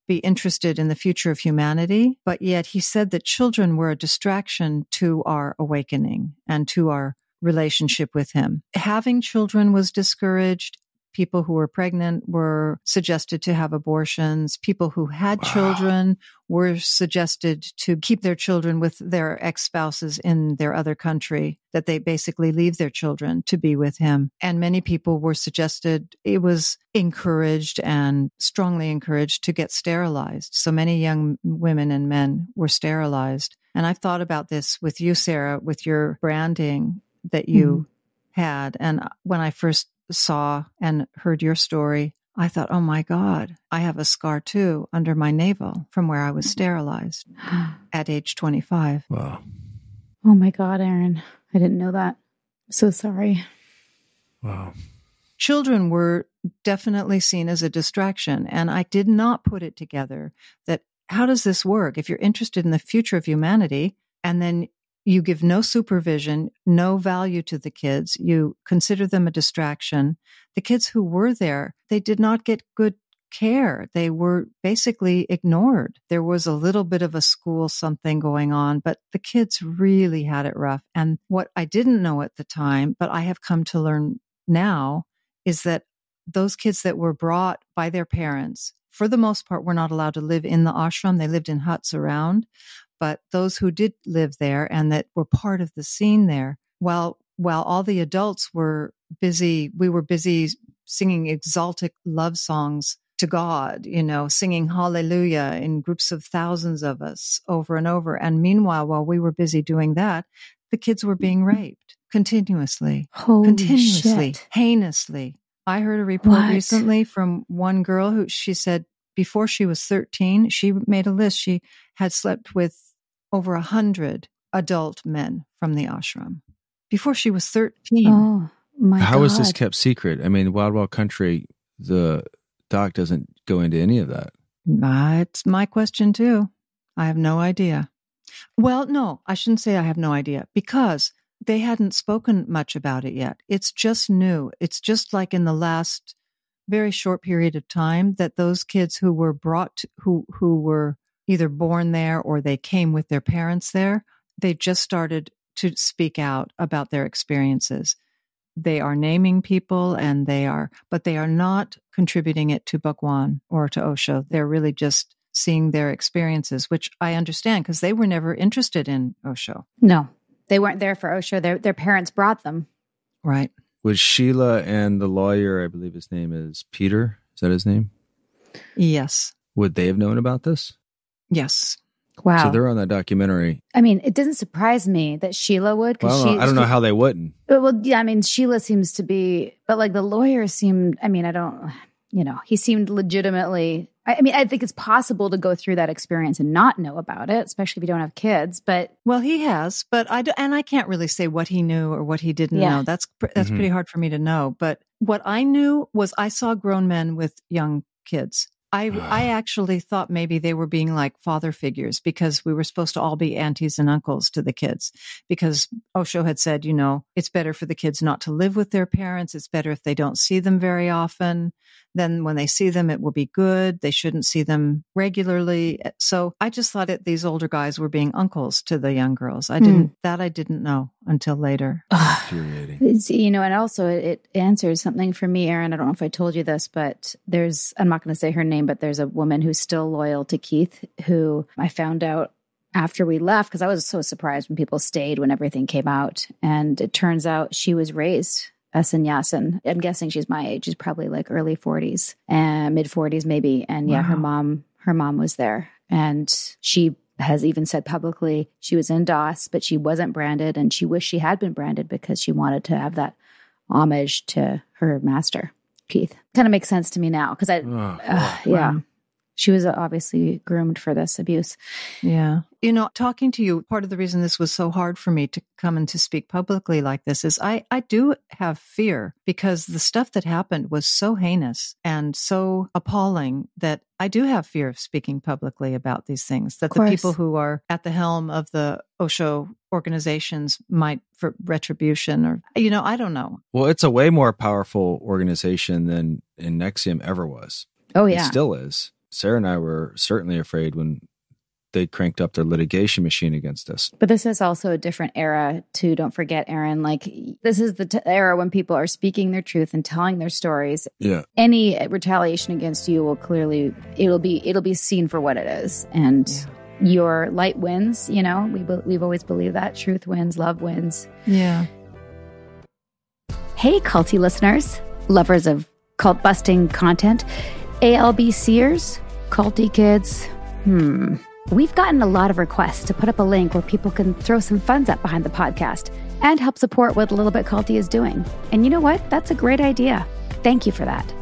be interested in the future of humanity, but yet he said that children were a distraction to our awakening and to our relationship with him. Having children was discouraged. people who were pregnant were suggested to have abortions. People who had children were suggested to keep their children with their ex-spouses in their other country, that they basically leave their children to be with him. And many people were suggested, it was encouraged and strongly encouraged to get sterilized. So many young women and men were sterilized. And I've thought about this with you, Sarah, with your branding that you had. And when I first saw and heard your story, I thought, oh my God, I have a scar too under my navel from where I was sterilized at age 25. Wow. Oh my God, Erin. I didn't know that. I'm so sorry. Wow. Children were definitely seen as a distraction. And I did not put it together that how does this work? If you're interested in the future of humanity and then you give no supervision, no value to the kids. You consider them a distraction. The kids who were there, they did not get good care. They were basically ignored. There was a little bit of a school something going on, but the kids really had it rough. And what I didn't know at the time, but I have come to learn now, is that those kids that were brought by their parents, for the most part, were not allowed to live in the ashram. They lived in huts around. But those who did live there and that were part of the scene there, while all the adults were busy, we were busy singing exalted love songs to God, singing hallelujah in groups of thousands of us over and over. And meanwhile, while we were busy doing that, the kids were being raped continuously, Shit. heinously. I heard a report recently from one girl who she said before she was 13, she made a list. She had slept with over 100 adult men from the ashram before she was 13. Oh my God. How is this kept secret? I mean, Wild Wild Country, the doc doesn't go into any of that. It's my question too. I have no idea. Well, no, I shouldn't say I have no idea because they hadn't spoken much about it yet. It's just new. It's just like in the last very short period of time that those kids who were brought, who were either born there or they came with their parents there, they just started to speak out about their experiences. They are naming people but they are not contributing it to Bhagawan or to Osho. They're really just seeing their experiences, which I understand because they were never interested in Osho. No, they weren't there for Osho. Their parents brought them. Right. Was Sheila and the lawyer, I believe his name is Peter, is that his name? Yes. Would they have known about this? Yes. Wow. So they're on that documentary. I mean, it doesn't surprise me that Sheila would. Well, I don't know how they wouldn't. Well, yeah, I mean, Sheila seems to be, but like the lawyer seemed, I mean, he seemed legitimately, I think it's possible to go through that experience and not know about it, especially if you don't have kids, but. Well, he has, but I can't really say what he knew or what he didn't know. That's pretty hard for me to know. But what I knew was I saw grown men with young kids. I actually thought maybe they were being like father figures because we were supposed to all be aunties and uncles to the kids because Osho had said, it's better for the kids not to live with their parents. It's better if they don't see them very often. Then when they see them, it will be good. They shouldn't see them regularly. So I just thought that these older guys were being uncles to the young girls. I didn't know until later. Infuriating. And also it answers something for me, Erin. I don't know if I told you this, but I'm not going to say her name, but there's a woman who's still loyal to Keith who I found out after we left because I was so surprised when people stayed when everything came out. And it turns out she was raised a sannyasin. I'm guessing she's my age. She's probably like early 40s and mid 40s maybe. And yeah, her mom was there. And she has even said publicly she was in DOS, but she wasn't branded. And she wished she had been branded because she wanted to have that homage to her master, Keith. Kind of makes sense to me now because she was obviously groomed for this abuse. Yeah. Talking to you, part of the reason this was so hard for me to come and to speak publicly like this is I do have fear because the stuff that happened was so heinous and so appalling that I do have fear of speaking publicly about these things, that the people who are at the helm of the Osho organizations might for retribution or, I don't know. Well, it's a way more powerful organization than NXIVM ever was. Oh, yeah. It still is. Sarah and I were certainly afraid when they cranked up their litigation machine against us. But this is also a different era too. Don't forget, Erin, like this is the era when people are speaking their truth and telling their stories. Yeah. Any retaliation against you will clearly, it'll be seen for what it is. And your light wins, you know, we've always believed that truth wins, love wins. Yeah. Hey, culty listeners, lovers of cult busting content, ALBCers, culty kids. We've gotten a lot of requests to put up a link where people can throw some funds up behind the podcast and help support what Little Bit Culty is doing. And you know what? That's a great idea. Thank you for that.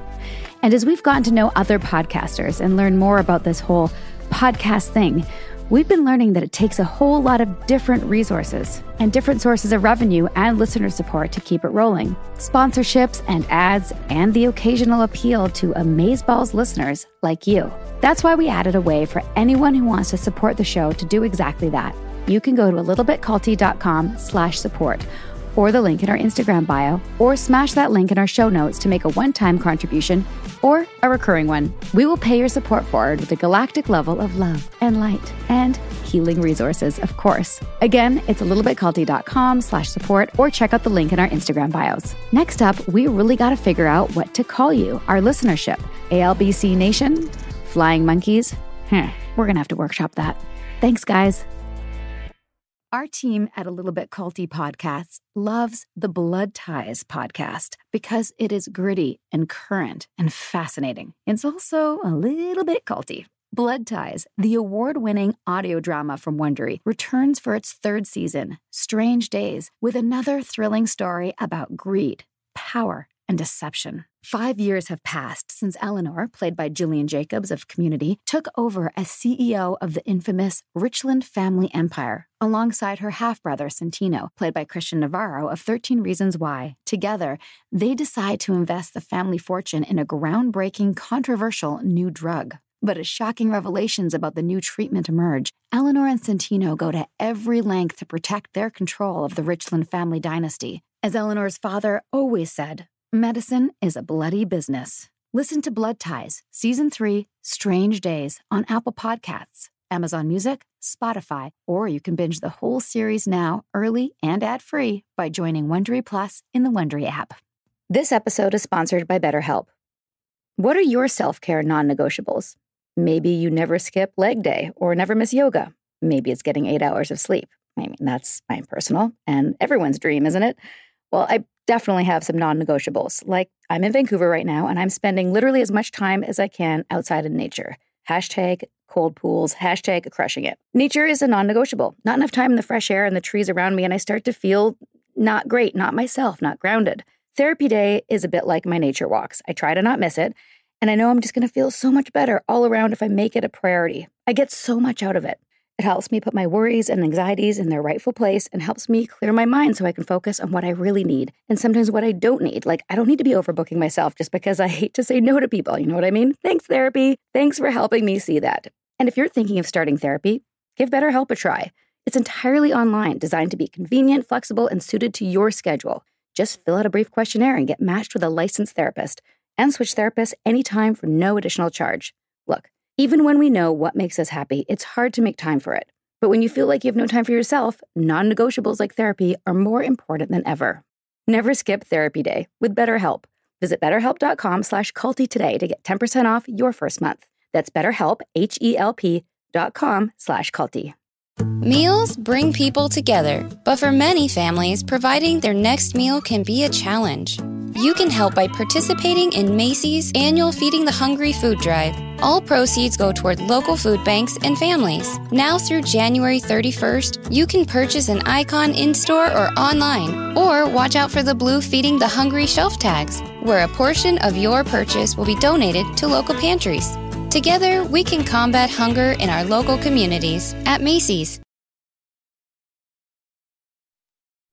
And as we've gotten to know other podcasters and learn more about this whole podcast thing, we've been learning that it takes a whole lot of different resources and different sources of revenue and listener support to keep it rolling. Sponsorships and ads and the occasional appeal to amazeballs listeners like you. That's why we added a way for anyone who wants to support the show to do exactly that. You can go to littlebitculty.com/support or the link in our Instagram bio, or smash that link in our show notes to make a one-time contribution or a recurring one. We will pay your support forward with a galactic level of love and light and healing resources, of course. Again, it's littlebitculty.com/support or check out the link in our Instagram bios. Next up, we really got to figure out what to call you, our listenership. ALBC Nation? Flying monkeys? We're going to have to workshop that. Thanks, guys. Our team at A Little Bit Culty Podcasts loves the Blood Ties podcast because it is gritty and current and fascinating. It's also a little bit culty. Blood Ties, the award-winning audio drama from Wondery, returns for its third season, Strange Days, with another thrilling story about greed, power, and deception. 5 years have passed since Eleanor, played by Jillian Jacobs of Community, took over as CEO of the infamous Richland family empire, alongside her half-brother Santino, played by Christian Navarro of 13 Reasons Why. Together, they decide to invest the family fortune in a groundbreaking, controversial new drug. But as shocking revelations about the new treatment emerge, Eleanor and Santino go to every length to protect their control of the Richland family dynasty. As Eleanor's father always said, medicine is a bloody business. Listen to Blood Ties, Season 3, Strange Days, on Apple Podcasts, Amazon Music, Spotify, or you can binge the whole series now, early and ad-free, by joining Wondery Plus in the Wondery app. This episode is sponsored by BetterHelp. What are your self-care non-negotiables? Maybe you never skip leg day or never miss yoga. Maybe it's getting 8 hours of sleep. I mean, that's my personal and everyone's dream, isn't it? Well, I definitely have some non-negotiables. Like, I'm in Vancouver right now, and I'm spending literally as much time as I can outside in nature. Hashtag cold pools, hashtag crushing it. Nature is a non-negotiable. Not enough time in the fresh air and the trees around me, and I start to feel not great, not myself, not grounded. Therapy day is a bit like my nature walks. I try to not miss it, and I know I'm just going to feel so much better all around if I make it a priority. I get so much out of it. It helps me put my worries and anxieties in their rightful place and helps me clear my mind so I can focus on what I really need and sometimes what I don't need. Like, I don't need to be overbooking myself just because I hate to say no to people. You know what I mean? Thanks, therapy. Thanks for helping me see that. And if you're thinking of starting therapy, give BetterHelp a try. It's entirely online, designed to be convenient, flexible, and suited to your schedule. Just fill out a brief questionnaire and get matched with a licensed therapist and switch therapists anytime for no additional charge. Look, even when we know what makes us happy, it's hard to make time for it. But when you feel like you have no time for yourself, non-negotiables like therapy are more important than ever. Never skip therapy day with BetterHelp. Visit betterhelp.com/culty today to get 10% off your first month. That's BetterHelp, HELP.com/culty. Meals bring people together, but for many families, providing their next meal can be a challenge. You can help by participating in Macy's annual Feeding the Hungry food drive. All proceeds go toward local food banks and families. Now through January 31st, you can purchase an icon in-store or online, or watch out for the blue Feeding the Hungry shelf tags, where a portion of your purchase will be donated to local pantries. Together, we can combat hunger in our local communities at Macy's.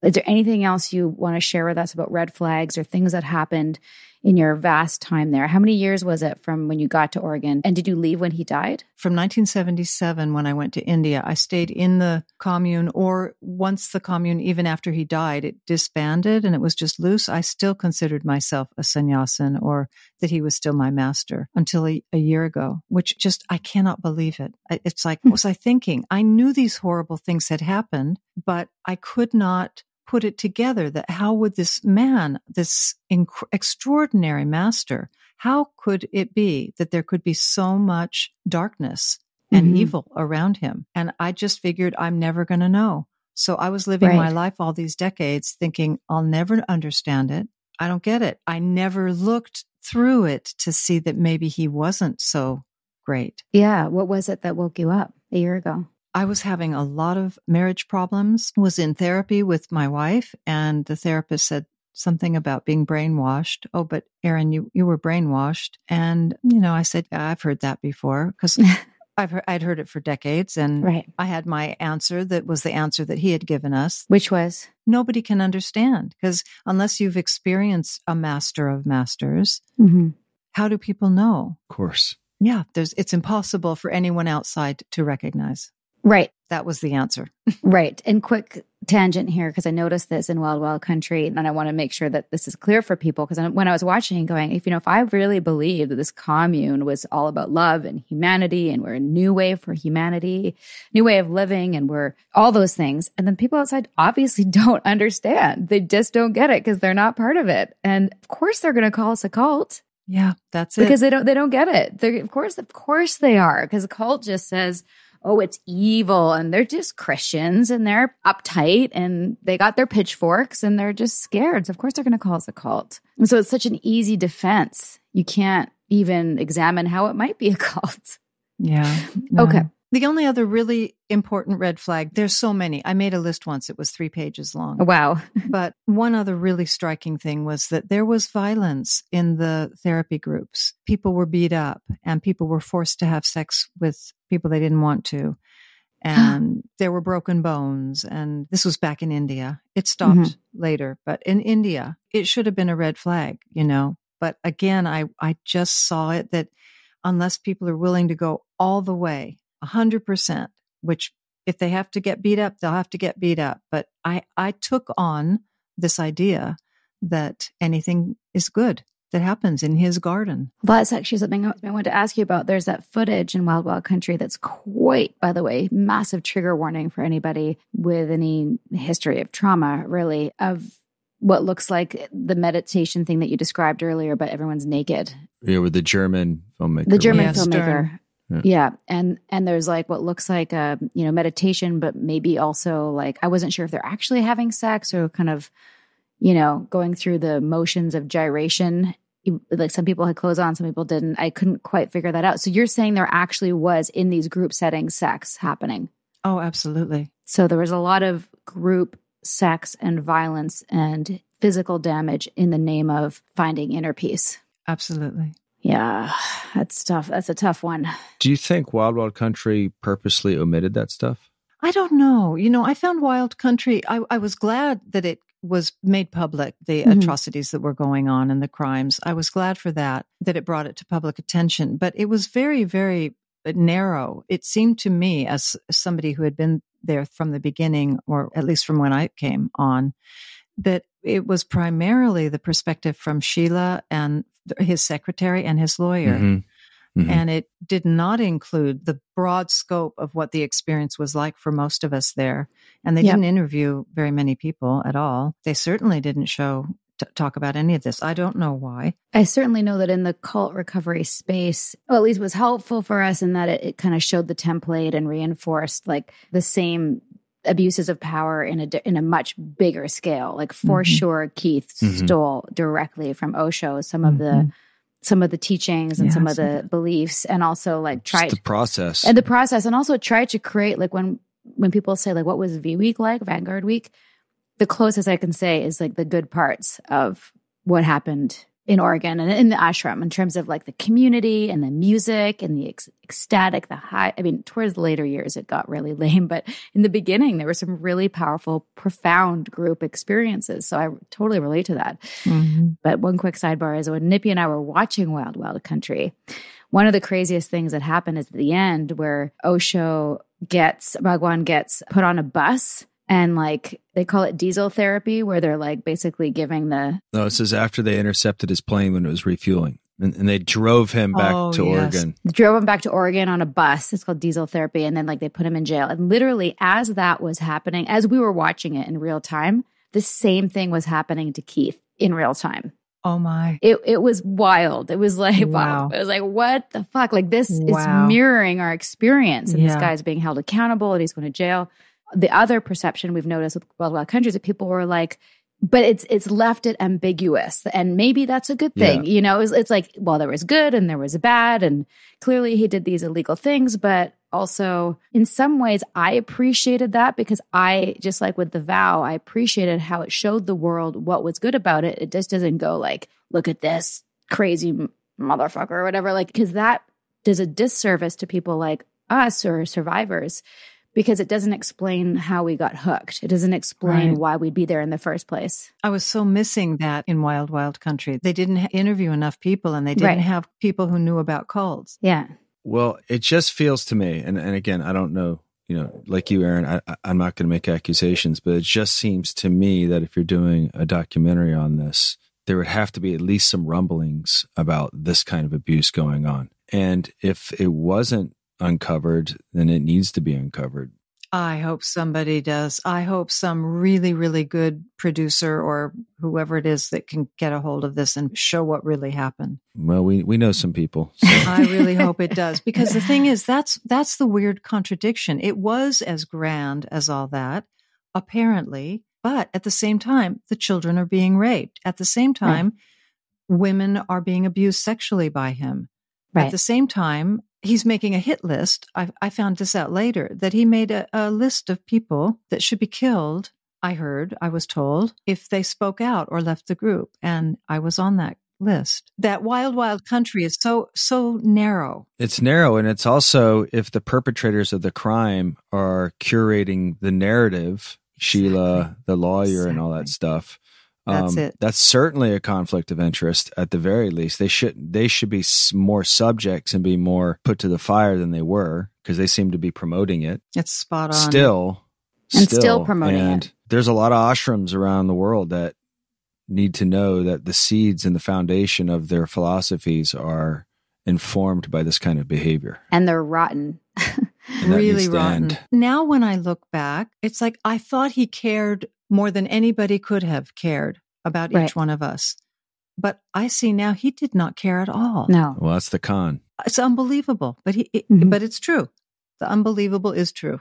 Is there anything else you want to share with us about red flags or things that happened in your vast time there. How many years was it from when you got to Oregon? And did you leave when he died? From 1977, when I went to India, I stayed in the commune, or once the commune, even after he died, it disbanded and it was just loose. I still considered myself a sannyasin, or that he was still my master, until a year ago, which just, I cannot believe it. It's like, what was I thinking? I knew these horrible things had happened, but I could not put it together that how would this man, this extraordinary master, how could it be that there could be so much darkness and evil around him? And I just figured I'm never going to know. So I was living my life all these decades thinking I'll never understand it. I don't get it. I never looked through it to see that maybe he wasn't so great. Yeah. What was it that woke you up a year ago? I was having a lot of marriage problems, was in therapy with my wife, and the therapist said something about being brainwashed. Oh, but Erin, you were brainwashed. And, I said, yeah, I've heard that before, because I'd heard it for decades. And I had my answer that was the answer that he had given us. Which was? Nobody can understand, because unless you've experienced a master of masters, how do people know? Of course. Yeah, it's impossible for anyone outside to recognize. Right. That was the answer. Right. And quick tangent here, because I noticed this in Wild Wild Country, and I want to make sure that this is clear for people, because when I was watching and going, if I really believed that this commune was all about love and humanity, and we're a new way for humanity, new way of living, and we're all those things, and then people outside obviously don't understand. They just don't get it because they're not part of it. And of course they're going to call us a cult. Yeah, that's it. Because they don't get it. Of course they are, because a cult just says, oh, it's evil, and they're just Christians, and they're uptight, and they got their pitchforks, and they're just scared. So of course they're going to call us a cult. And so it's such an easy defense. You can't even examine how it might be a cult. Yeah. No. Okay. The only other really important red flag, there's so many. I made a list once. It was 3 pages long. Wow. But one other really striking thing was that there was violence in the therapy groups. People were beat up, and people were forced to have sex with people they didn't want to. And there were broken bones. And this was back in India. It stopped later. But in India, it should have been a red flag, But again, I just saw it that unless people are willing to go all the way, 100%, which if they have to get beat up, they'll have to get beat up. But I took on this idea that anything is good that happens in his garden. Well, that's actually something I wanted to ask you about. There's that footage in Wild Wild Country that's quite, by the way, massive trigger warning for anybody with any history of trauma, really, of what looks like the meditation thing that you described earlier, but everyone's naked. Yeah, with the German filmmaker. The German filmmaker. Stern. Yeah. And there's like what looks like a, meditation, but maybe also like, I wasn't sure if they're actually having sex or kind of, going through the motions of gyration. Like some people had clothes on, some people didn't. I couldn't quite figure that out. So you're saying there actually was in these group settings sex happening? Oh, absolutely. So there was a lot of group sex and violence and physical damage in the name of finding inner peace. Absolutely. Yeah, that's tough. That's a tough one. Do you think Wild Wild Country purposely omitted that stuff? I don't know. I found Wild Country, I was glad that it was made public, the atrocities that were going on and the crimes. I was glad for that it brought it to public attention. But it was very, very narrow. It seemed to me, as somebody who had been there from the beginning, or at least from when I came on, that it was primarily the perspective from Sheila and his secretary and his lawyer. And it did not include the broad scope of what the experience was like for most of us there. And they didn't interview very many people at all. They certainly didn't talk about any of this. I don't know why. I certainly know that in the cult recovery space, well, at least was helpful for us in that it kind of showed the template and reinforced like the same abuses of power in a much bigger scale. Like for sure, Keith stole directly from Osho some of the teachings and some of the beliefs, and also like tried the process and also tried to create like when people say like, what was V Week like, Vanguard Week? The closest I can say is like the good parts of what happened in Oregon and in the ashram in terms of like the community and the music and the ecstatic, the high. I mean, towards the later years, it got really lame, but in the beginning, there were some really powerful, profound group experiences. So I totally relate to that. Mm-hmm. But one quick sidebar is when Nippy and I were watching Wild Wild Country, one of the craziest things that happened is at the end where Bhagwan gets put on a bus. And like they call it diesel therapy, where they're like basically giving the... No, this is after they intercepted his plane when it was refueling. And they drove him back to Oregon. They drove him back to Oregon on a bus. It's called diesel therapy. And then like they put him in jail. And literally as that was happening, as we were watching it in real time, the same thing was happening to Keith in real time. Oh my. It was wild. It was like, wow. It was like, what the fuck? Like this is mirroring our experience. And this guy's being held accountable and he's going to jail. The other perception we've noticed with Wild Wild Country is that people were like, but it's left it ambiguous. And maybe that's a good thing. Yeah. You know, it's like, well, there was good and there was bad. And clearly he did these illegal things. But also in some ways, I appreciated that because I, just like with the vow, I appreciated how it showed the world what was good about it. It just doesn't go like, look at this crazy motherfucker or whatever. Like, because that does a disservice to people like us or survivors. Because it doesn't explain how we got hooked. It doesn't explain why we'd be there in the first place. I was so missing that in Wild Wild Country. They didn't interview enough people and they didn't have people who knew about cults. Yeah. Well, it just feels to me, and again, I don't know, you know, like you, Erin, I'm not going to make accusations, but it just seems to me that if you're doing a documentary on this, there would have to be at least some rumblings about this kind of abuse going on. And if it wasn't uncovered, then it needs to be uncovered. I hope somebody does. I hope some really, really good producer or whoever it is that can get a hold of this and show what really happened. Well, we know some people. So. I really hope it does. Because the thing is, that's the weird contradiction. It was as grand as all that, apparently, but at the same time, the children are being raped. At the same time, women are being abused sexually by him. At the same time, he's making a hit list. I found this out later, that he made a list of people that should be killed, I was told, if they spoke out or left the group. And I was on that list. That Wild Wild Country is so narrow. It's narrow. And it's also, if the perpetrators of the crime are curating the narrative, Sheila, the lawyer, and all that stuff, that's it. That's certainly a conflict of interest. At the very least, they should be more subjects and be more put to the fire than they were, because they seem to be promoting it. It's spot on. Still promoting it. There's a lot of ashrams around the world that need to know that the seeds and the foundation of their philosophies are informed by this kind of behavior. And they're rotten. Really rotten. Now, when I look back, it's like I thought he cared more than anybody could have cared about each one of us. But I see now he did not care at all. No. Well, that's the con. It's unbelievable, but but it's true. The unbelievable is true.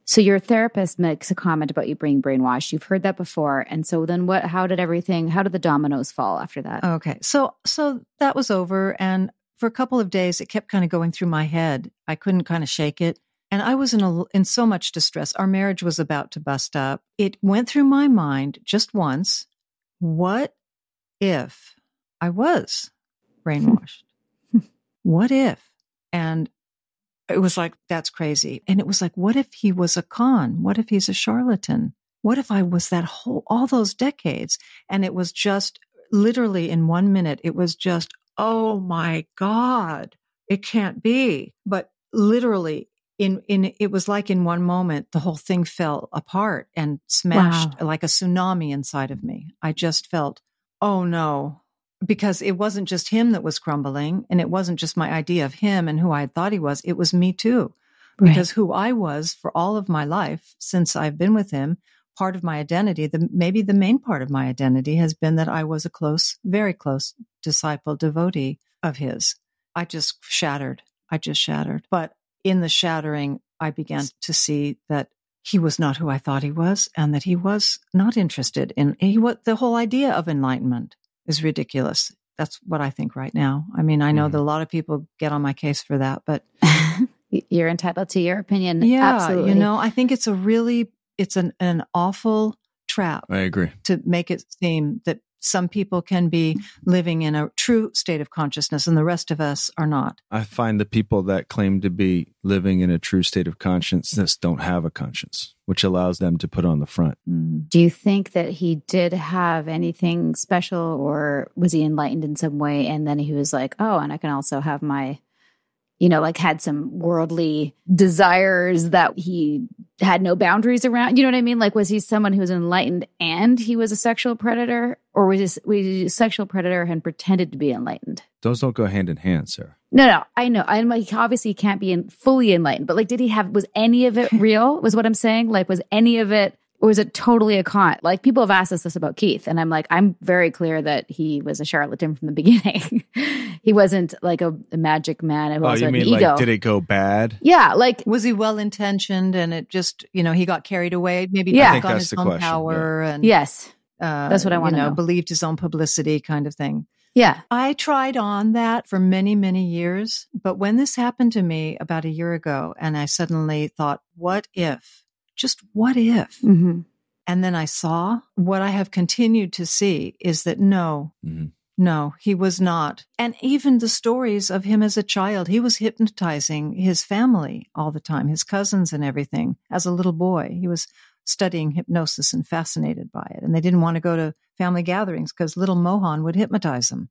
So your therapist makes a comment about you being brainwashed. You've heard that before. And so then how did the dominoes fall after that? Okay. So that was over. And for a couple of days, it kept kind of going through my head. I couldn't kind of shake it. And I was in so much distress. Our marriage was about to bust up. It went through my mind just once. What if I was brainwashed? What if? And it was like, that's crazy. And it was like, what if he was a con? What if he's a charlatan? What if I was all those decades? And it was just literally in 1 minute, it was just, oh my God, it can't be. But literally, it was like in one moment, the whole thing fell apart and smashed like a tsunami inside of me. I just felt, oh no, because it wasn't just him that was crumbling, and it wasn't just my idea of him and who I had thought he was. It was me too, because who I was for all of my life since I've been with him, part of my identity, maybe the main part of my identity has been that I was a close, very close disciple, devotee of his. I just shattered. But in the shattering, I began to see that he was not who I thought he was, and that he was not interested in the whole idea of enlightenment is ridiculous. That's what I think right now. I mean, I know that a lot of people get on my case for that, but you're entitled to your opinion. Yeah, absolutely. I think it's an awful trap. I agree. To make it seem that some people can be living in a true state of consciousness and the rest of us are not. I find the people that claim to be living in a true state of consciousness don't have a conscience, which allows them to put on the front. Do you think that he did have anything special, or was he enlightened in some way? And then he was like, oh, and I can also have my, like had some worldly desires that he had no boundaries around. You know what I mean? Like, was he someone who was enlightened and he was a sexual predator, or was he a sexual predator and pretended to be enlightened? Those don't go hand in hand, Sarah. No, I know. I'm like, obviously he can't be fully enlightened, but like, was any of it real? Was what I'm saying? Like, was any of it, or was it totally a con? Like, people have asked us this about Keith, and I'm like, I'm very clear that he was a charlatan from the beginning. He wasn't like a magic man. It was you mean ego. Like, did it go bad? Yeah, like, was he well intentioned and it just, he got carried away, maybe Yeah. back on his own power, and yes, that's what I want to know. Believed his own publicity kind of thing. Yeah, I tried on that for many, many years, but when this happened to me about a year ago, and I suddenly thought, what if? Just what if? Mm-hmm. And then I saw what I have continued to see is that no, he was not. And even the stories of him as a child, he was hypnotizing his family all the time, his cousins and everything. As a little boy, he was studying hypnosis and fascinated by it. And they didn't want to go to family gatherings because little Mohan would hypnotize them.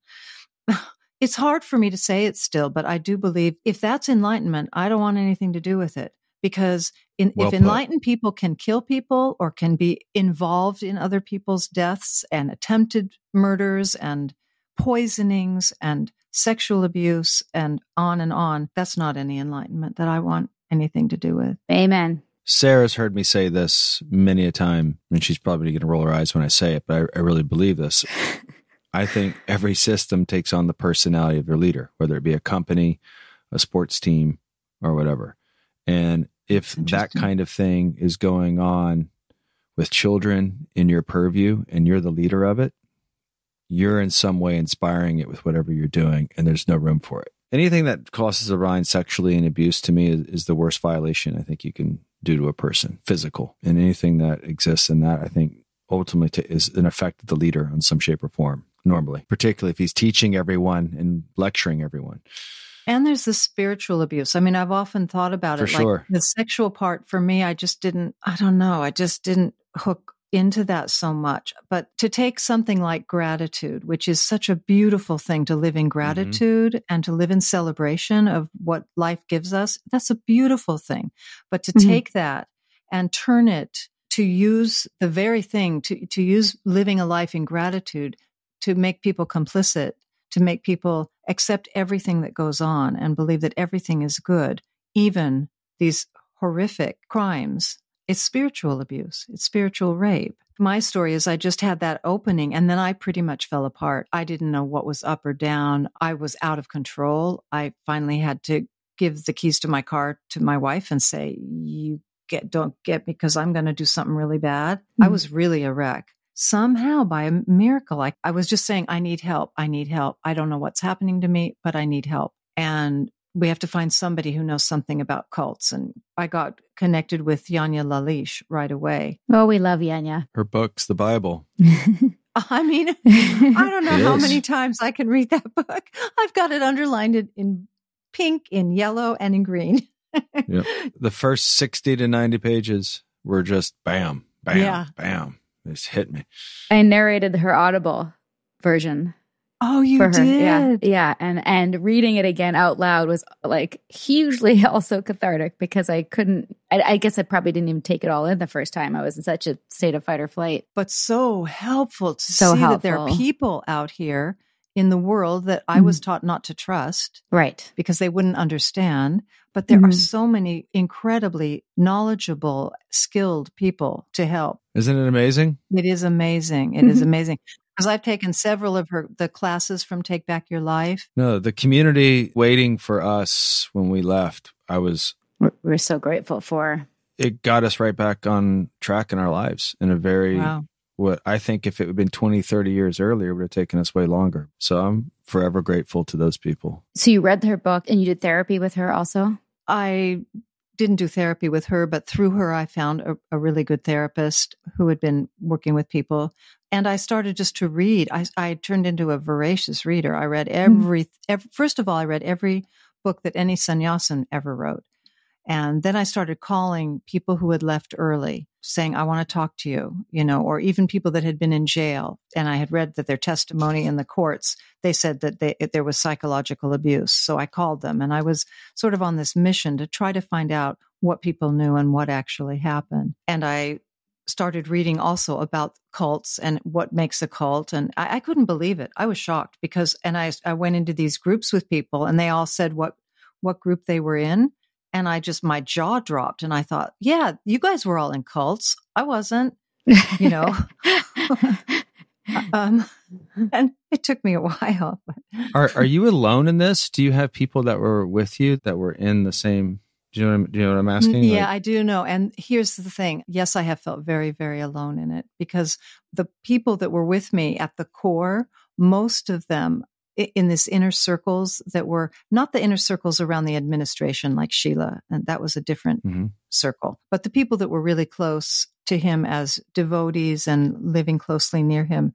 It's hard for me to say it still, but I do believe if that's enlightenment, I don't want anything to do with it. Because if enlightened people can kill people or can be involved in other people's deaths and attempted murders and poisonings and sexual abuse and on, that's not any enlightenment that I want anything to do with. Amen. Sarah's heard me say this many a time, and she's probably going to roll her eyes when I say it, but I really believe this. I think every system takes on the personality of their leader, whether it be a company, a sports team, or whatever. And if that kind of thing is going on with children in your purview and you're the leader of it, you're in some way inspiring it with whatever you're doing, and there's no room for it. Anything that crosses the line sexually and abuse to me is the worst violation I think you can do to a person, physical. And anything that exists in that, I think, ultimately is an effect of the leader in some shape or form, normally, particularly if he's teaching everyone and lecturing everyone. And there's the spiritual abuse. I mean, I've often thought about it. For sure. Like the sexual part for me, I just didn't hook into that so much. But to take something like gratitude, which is such a beautiful thing, to live in gratitude and to live in celebration of what life gives us, that's a beautiful thing. But to take that and turn it to use the very thing, to use living a life in gratitude to make people complicit, to make people accept everything that goes on and believe that everything is good, even these horrific crimes. It's spiritual abuse. It's spiritual rape. My story is I just had that opening and then I pretty much fell apart. I didn't know what was up or down. I was out of control. I finally had to give the keys to my car to my wife and say, don't get me because I'm going to do something really bad. I was really a wreck. Somehow, by a miracle, I was just saying, I need help. I need help. I don't know what's happening to me, but I need help. And we have to find somebody who knows something about cults. And I got connected with Yanya Lalish right away. Oh, we love Yanya. Her book's the Bible. I mean, I don't know how many times I can read that book. I've got it underlined in pink, in yellow, and in green. Yep. The first 60 to 90 pages were just bam, bam, bam. It's hit me. I narrated her Audible version. Oh, you did? Yeah. And reading it again out loud was like hugely also cathartic because I guess I probably didn't even take it all in the first time. I was in such a state of fight or flight. But so helpful to see that there are people out here in the world that I was taught not to trust. Right. Because they wouldn't understand. But there are so many incredibly knowledgeable, skilled people to help. Isn't it amazing? It is amazing. It is amazing. Because I've taken several of the classes from Take Back Your Life. No, the community waiting for us when we left, we're so grateful for. It got us right back on track in our lives in a very, what I think if it had been 20, 30 years earlier, it would have taken us way longer. So I'm forever grateful to those people. So you read her book and you did therapy with her also? I didn't do therapy with her, but through her, I found a really good therapist who had been working with people. And I started just to read. I turned into a voracious reader. I read first of all, I read every book that any sannyasin ever wrote. And then I started calling people who had left early, saying, I want to talk to you, or even people that had been in jail. And I had read that their testimony in the courts, they said that there was psychological abuse. So I called them, and I was sort of on this mission to try to find out what people knew and what actually happened. And I started reading also about cults and what makes a cult. And I couldn't believe it. I was shocked because I went into these groups with people, and they all said what group they were in. And my jaw dropped, and I thought, yeah, you guys were all in cults. I wasn't, and it took me a while. Are you alone in this? Do you have people that were with you that were in the same? Do you know what I'm asking? Yeah, I do know. And here's the thing. Yes, I have felt very, very alone in it, because the people that were with me at the core, most of them in this inner circles that were not the inner circles around the administration like Sheila, and that was a different circle, but the people that were really close to him as devotees and living closely near him,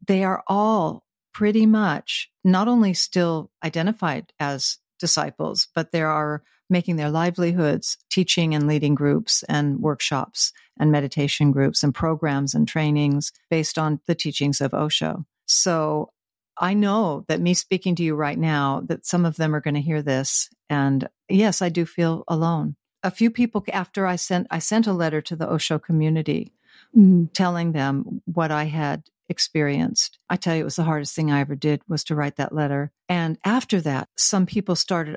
they are all pretty much not only still identified as disciples, but they are making their livelihoods teaching and leading groups and workshops and meditation groups and programs and trainings based on the teachings of Osho. So I know that me speaking to you right now, that some of them are going to hear this. And yes, I do feel alone. A few people after I sent a letter to the Osho community telling them what I had experienced. I tell you, it was the hardest thing I ever did was to write that letter. And after that,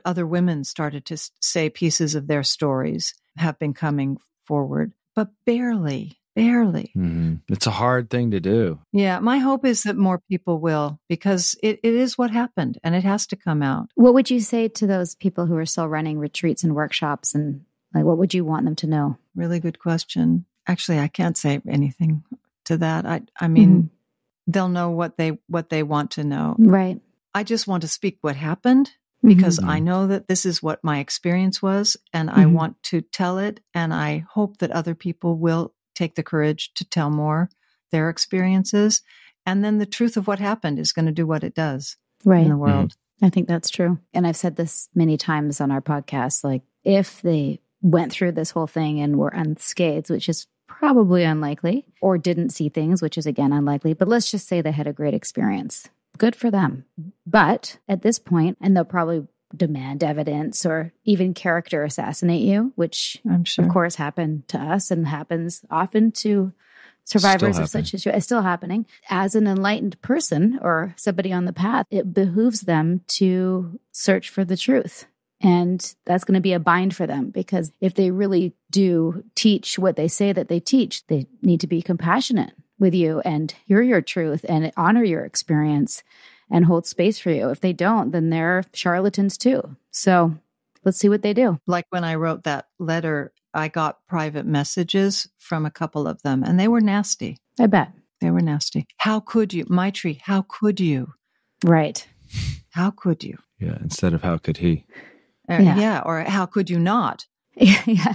other women started to say pieces of their stories have been coming forward, but barely. Mm-hmm. It's a hard thing to do. Yeah. My hope is that more people will, because it is what happened and it has to come out. What would you say to those people who are still running retreats and workshops, and what would you want them to know? Really good question. Actually, I can't say anything to that. I mean, they'll know what they want to know. Right. I just want to speak what happened, because I know that this is what my experience was, and I want to tell it. And I hope that other people will take the courage to tell more their experiences. And then the truth of what happened is going to do what it does in the world. I think that's true. And I've said this many times on our podcast, like if they went through this whole thing and were unscathed, which is probably unlikely, or didn't see things, which is again unlikely, but let's just say they had a great experience. Good for them. But at this point, and they'll probably demand evidence or even character assassinate you, which I'm sure, of course, happened to us and happens often to survivors of such issues. It's still happening. As an enlightened person or somebody on the path, it behooves them to search for the truth. And that's going to be a bind for them, because if they really do teach what they say that they teach, they need to be compassionate with you and hear your truth and honor your experience and hold space for you. If they don't, then they're charlatans too. So let's see what they do. Like when I wrote that letter, I got private messages from a couple of them, and they were nasty. I bet. They were nasty. How could you? Maitri, how could you? Right. How could you? Yeah, instead of how could he? Or how could you not?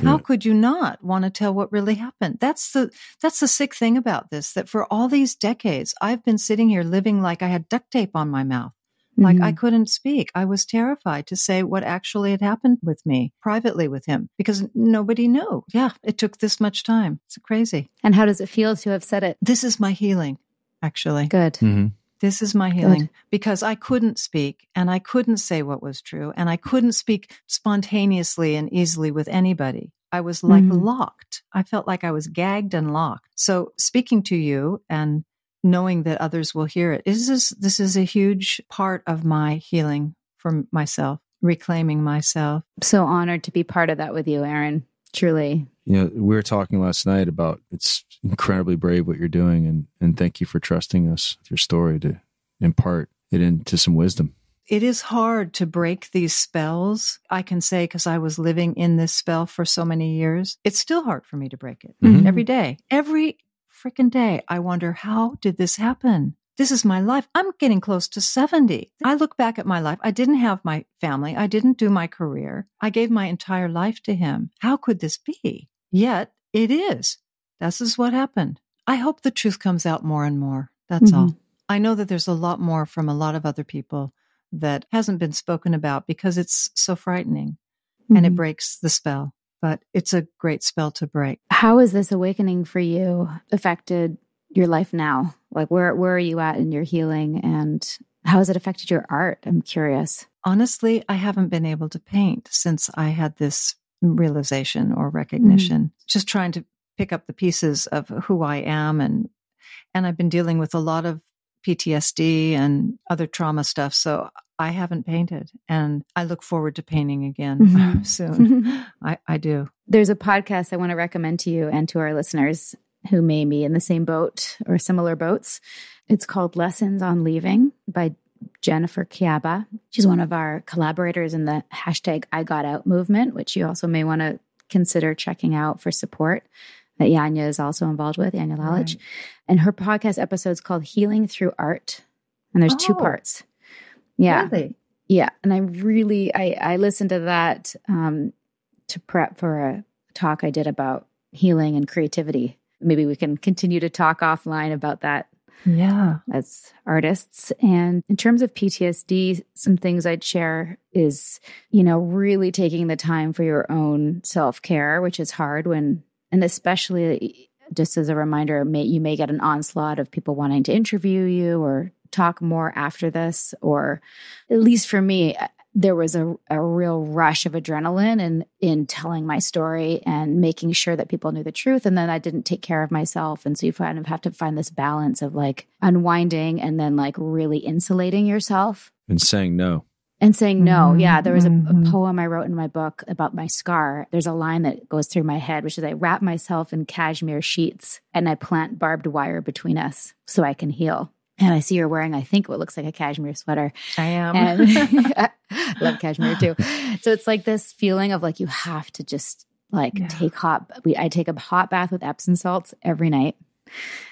How could you not want to tell what really happened? That's the sick thing about this, that for all these decades, I've been sitting here living like I had duct tape on my mouth. Like I couldn't speak. I was terrified to say what actually had happened with me privately with him, because nobody knew. Yeah, it took this much time. It's crazy. And how does it feel to have said it? This is my healing, actually. Good. This is my healing, because I couldn't speak and I couldn't say what was true, and I couldn't speak spontaneously and easily with anybody. I was like locked. I felt like I was gagged and locked. So speaking to you and knowing that others will hear it, this is a huge part of my healing for myself, reclaiming myself. So honored to be part of that with you, Erin. Truly. We were talking last night about it's incredibly brave what you're doing, and thank you for trusting us with your story to impart it into some wisdom. It is hard to break these spells. I can say, because I was living in this spell for so many years, it's still hard for me to break it. Every day, every freaking day, I wonder, how did this happen? this is my life. I'm getting close to 70. I look back at my life. I didn't have my family. I didn't do my career. I gave my entire life to him. How could this be? Yet it is. This is what happened. I hope the truth comes out more and more. That's all. I know that there's a lot more from a lot of other people that hasn't been spoken about because it's so frightening and it breaks the spell. But it's a great spell to break. How has this awakening for you affected your life now? Like, where are you at in your healing, and how has it affected your art? I'm curious. Honestly, I haven't been able to paint since I had this realization or recognition. Just trying to pick up the pieces of who I am, and I've been dealing with a lot of PTSD and other trauma stuff. So I haven't painted, and I look forward to painting again soon. I do. There's a podcast I want to recommend to you and to our listeners who may be in the same boat or similar boats. It's called Lessons on Leaving by Jennifer Kiaba. She's one of our collaborators in the #IGotOut movement, which you also may want to consider checking out for support, that Yanya is also involved with, Yanya Lalich. Right. And her podcast episode is called Healing Through Art. And there's 2 parts. Yeah. Really? Yeah. And I listened to that to prep for a talk I did about healing and creativity. Maybe we can continue to talk offline about that. Yeah. As artists. And in terms of PTSD, some things I'd share is, really taking the time for your own self-care, which is hard and especially just as a reminder, you may get an onslaught of people wanting to interview you or talk more after this, or at least for me, there was a real rush of adrenaline in telling my story and making sure that people knew the truth. And then I didn't take care of myself. And so you kind of have to find this balance of like unwinding and then like really insulating yourself. And saying no. Yeah, there was a poem I wrote in my book about my scar. There's a line that goes through my head, which is I wrap myself in cashmere sheets and I plant barbed wire between us so I can heal. And I see you're wearing, I think, what looks like a cashmere sweater. I am. And I love cashmere too. So it's like this feeling of like you have to just like I take a hot bath with Epsom salts every night.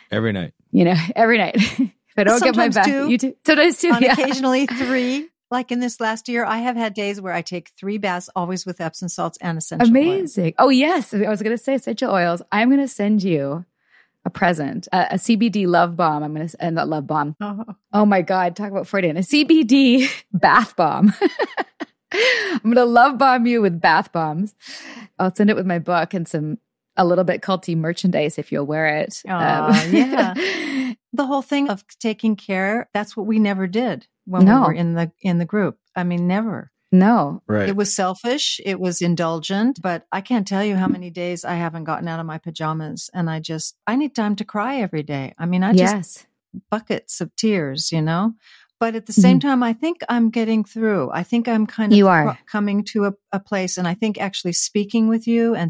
Every night. Every night. If I don't get my bath, you too. Sometimes 2. Occasionally 3. Like in this last year, I have had days where I take 3 baths, always with Epsom salts and essential Amazing. oils. Oh, yes. I was going to say essential oils. I'm going to send you a present, a CBD love bomb. I'm going to end that love bomb. Oh my God. Talk about Freudian. A CBD bath bomb. I'm going to love bomb you with bath bombs. I'll send it with my book and a Little Bit Culty merchandise if you'll wear it. Yeah. The whole thing of taking care, that's what we never did when we were in the group. I mean, never. No. Right. It was selfish. It was indulgent. But I can't tell you how many days I haven't gotten out of my pajamas. And I need time to cry every day. I mean, buckets of tears, But at the same time, I think I'm getting through. I think I'm kind of coming to a place. And I think actually speaking with you and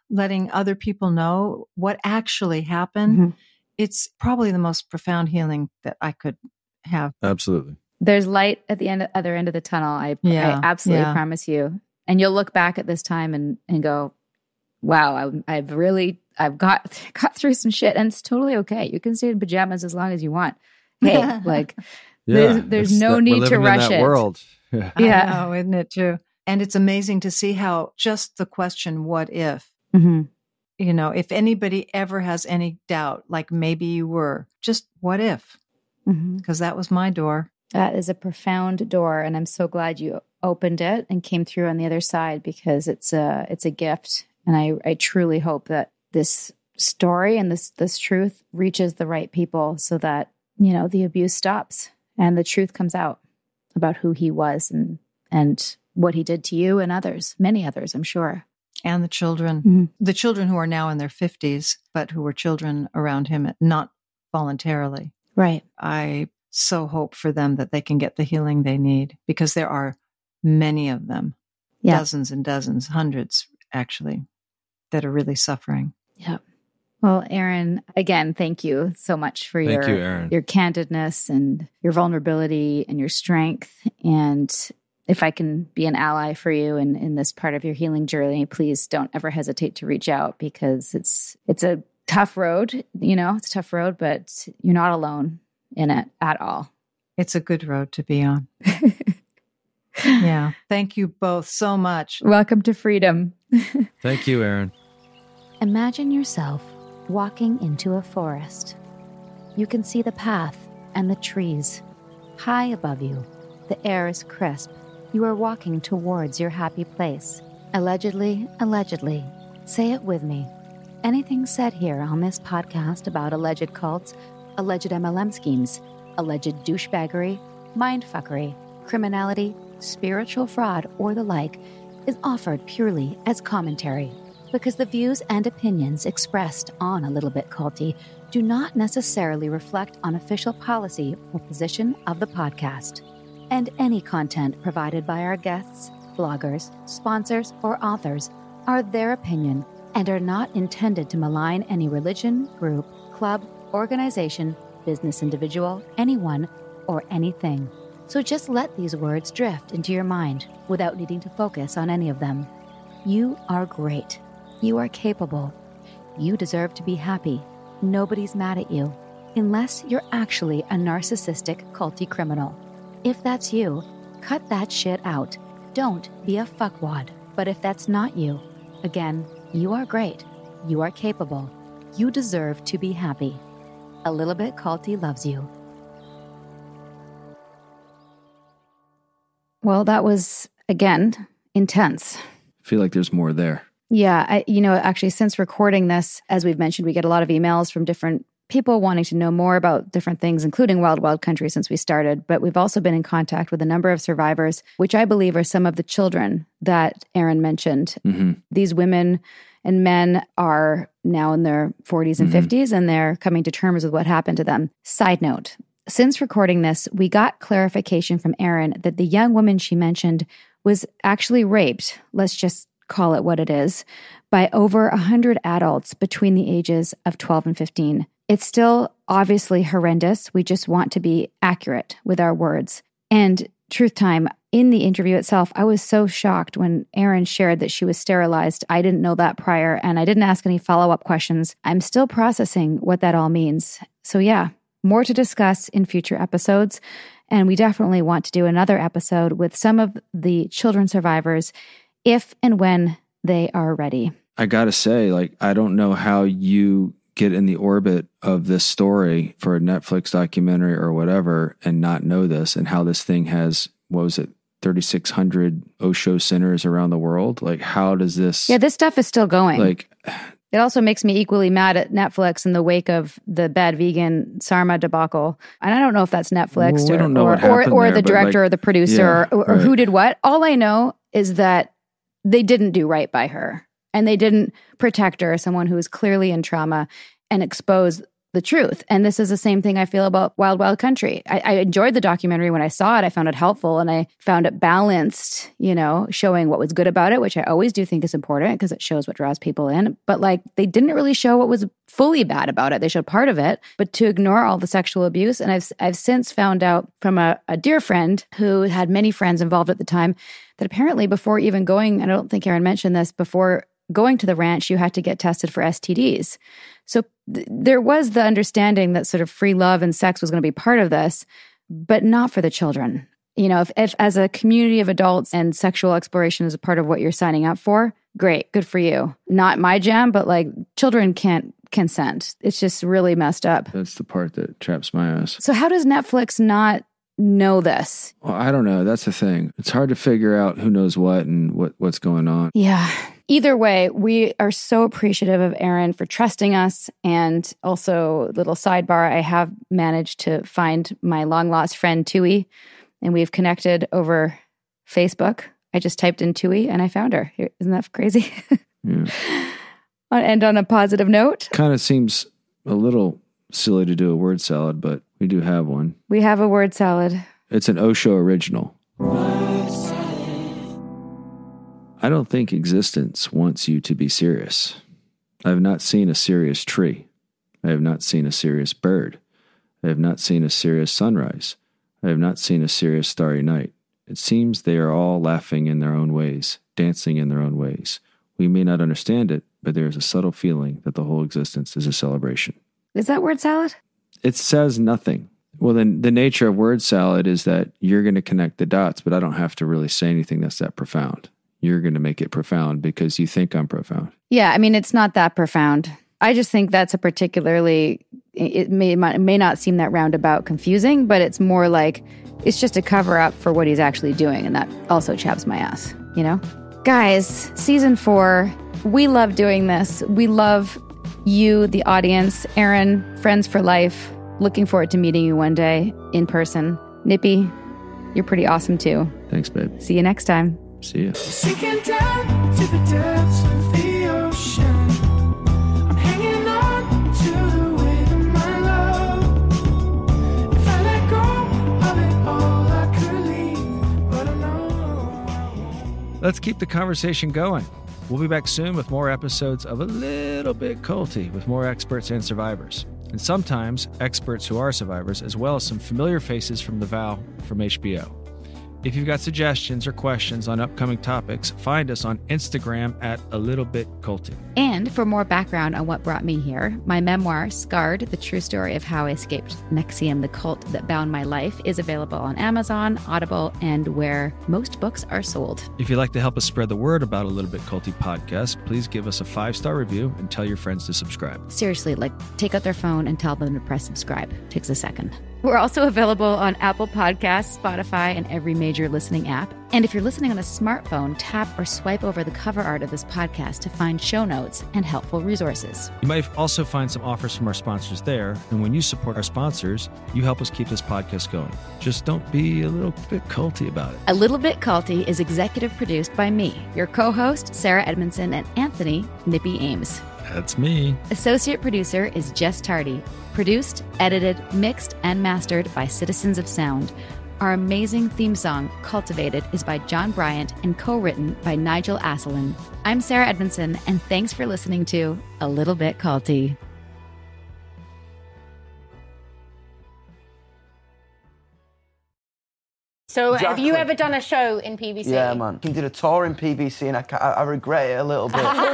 letting other people know what actually happened, it's probably the most profound healing that I could have. Absolutely. There's light at the other end of the tunnel. I absolutely promise you. And you'll look back at this time and go, wow, I've got through some shit, and it's totally okay. You can stay in pajamas as long as you want. Hey, like there's no need to rush it. World. Yeah. I know, isn't it true? And it's amazing to see how just the question, what if, if anybody ever has any doubt, like maybe you were, just what if? Because that was my door. That is a profound door. And I'm so glad you opened it and came through on the other side, because it's a gift. And I truly hope that this story and this truth reaches the right people so that, the abuse stops and the truth comes out about who he was and what he did to you and others, many others, I'm sure. And the children, the children who are now in their 50s, but who were children around him, not voluntarily. Right. I so hope for them that they can get the healing they need, because there are many of them, dozens and dozens, hundreds actually, that are really suffering. Yeah. Well, Erin, again, thank you so much for your candidness and your vulnerability and your strength. And if I can be an ally for you in this part of your healing journey, please don't ever hesitate to reach out, because it's a tough road, it's a tough road, but you're not alone. in it at all. It's a good road to be on. Yeah. Thank you both so much. Welcome to freedom. Thank you, Erin. Imagine yourself walking into a forest. You can see the path and the trees. High above you, the air is crisp. You are walking towards your happy place. Allegedly, say it with me. Anything said here on this podcast about alleged cults, alleged MLM schemes, alleged douchebaggery, mindfuckery, criminality, spiritual fraud, or the like is offered purely as commentary, because the views and opinions expressed on A Little Bit Culty do not necessarily reflect on official policy or position of the podcast. And any content provided by our guests, bloggers, sponsors, or authors are their opinion and are not intended to malign any religion, group, club, organization, business individual, anyone, or anything. So just let these words drift into your mind without needing to focus on any of them. You are great. You are capable. You deserve to be happy. Nobody's mad at you, unless you're actually a narcissistic, culty criminal. If that's you, cut that shit out. Don't be a fuckwad. But if that's not you, again, you are great. You are capable. You deserve to be happy. A Little Bit Culty loves you. Well, that was, again, intense. I feel like there's more there. Yeah, actually, since recording this, as we've mentioned, we get a lot of emails from different people wanting to know more about different things, including Wild Wild Country since we started. But we've also been in contact with a number of survivors, which I believe are some of the children that Erin mentioned. Mm-hmm. These women and men are now in their 40s and 50s, and they're coming to terms with what happened to them. Side note, since recording this, we got clarification from Erin that the young woman she mentioned was actually raped, let's just call it what it is, by over 100 adults between the ages of 12 and 15. It's still obviously horrendous. We just want to be accurate with our words. And truth time, in the interview itself, I was so shocked when Erin shared that she was sterilized. I didn't know that prior, and I didn't ask any follow-up questions. I'm still processing what that all means. So yeah, more to discuss in future episodes. And we definitely want to do another episode with some of the children survivors if and when they are ready. I gotta say, I don't know how you get in the orbit of this story for a Netflix documentary or whatever and not know this, and how this thing has, 3,600 Osho centers around the world. How does this... Yeah, this stuff is still going. It also makes me equally mad at Netflix in the wake of the bad vegan Sarma debacle. And I don't know if that's Netflix or the director or the producer or who did what. All I know is that they didn't do right by her, and they didn't protect her, someone who is clearly in trauma, and expose the truth. And this is the same thing I feel about Wild Wild Country. I enjoyed the documentary when I saw it. I found it helpful, and I found it balanced, showing what was good about it, which I always do think is important because it shows what draws people in. But they didn't really show what was fully bad about it. They showed part of it, but to ignore all the sexual abuse. And I've since found out from a dear friend who had many friends involved at the time that apparently before even going, I don't think Erin mentioned this, before going to the ranch, you had to get tested for STDs. So there was the understanding that sort of free love and sex was going to be part of this, but not for the children. If as a community of adults and sexual exploration is a part of what you're signing up for, great, good for you. Not my jam, but children can't consent. It's just really messed up. That's the part that traps my ass. So how does Netflix not know this? Well, I don't know. That's the thing. It's hard to figure out who knows what and what's going on. Yeah. Either way, we are so appreciative of Erin for trusting us. And also, little sidebar, I have managed to find my long-lost friend, Tui, and we've connected over Facebook. I just typed in Tui and I found her. Isn't that crazy? Yeah. And on a positive note. Kind of seems a little silly to do a word salad, but we do have one. We have a word salad. It's an Osho original. I don't think existence wants you to be serious. I have not seen a serious tree. I have not seen a serious bird. I have not seen a serious sunrise. I have not seen a serious starry night. It seems they are all laughing in their own ways, dancing in their own ways. We may not understand it, but there is a subtle feeling that the whole existence is a celebration. Is that word salad? It says nothing. Well, then the nature of word salad is that you're going to connect the dots, but I don't have to really say anything that's that profound. You're going to make it profound because you think I'm profound. Yeah, I mean, it's not that profound. I just think that's a particularly, it may not seem that roundabout confusing, but it's more like it's just a cover up for what he's actually doing. And that also chaps my ass, you know? Guys, season 4, we love doing this. We love you, the audience. Erin, friends for life. Looking forward to meeting you one day in person. Nippy, you're pretty awesome too. Thanks, babe. See you next time. See ya. Sinking down to the depths of the ocean. I'm hanging on to the weight of my love. If I let go of it all, I could leave, but I know I won't. Let's keep the conversation going. We'll be back soon with more episodes of A Little Bit Culty with more experts and survivors. And sometimes experts who are survivors, as well as some familiar faces from The Vow from HBO. If you've got suggestions or questions on upcoming topics, find us on Instagram at A Little Bit Culty. And for more background on what brought me here, my memoir, Scarred, the true story of how I escaped NXIVM, the cult that bound my life, is available on Amazon, Audible, and where most books are sold. If you'd like to help us spread the word about A Little Bit Culty podcast, please give us a 5-star review and tell your friends to subscribe. Seriously, like, take out their phone and tell them to press subscribe. It takes a second. We're also available on Apple Podcasts, Spotify, and every major listening app. And if you're listening on a smartphone, tap or swipe over the cover art of this podcast to find show notes and helpful resources. You might also find some offers from our sponsors there. And when you support our sponsors, you help us keep this podcast going. Just don't be a little bit culty about it. A Little Bit Culty is executive produced by me, your co-host, Sarah Edmondson, and Anthony Nippy Ames. That's me. Associate producer is Jess Tardy. Produced, edited, mixed, and mastered by Citizens of Sound. Our amazing theme song, Cultivated, is by John Bryant and co-written by Nigel Asselin. I'm Sarah Edmondson, and thanks for listening to A Little Bit Culty. So have you ever done a show in PVC? Yeah, man. I did a tour in PVC and I regret it a little bit. I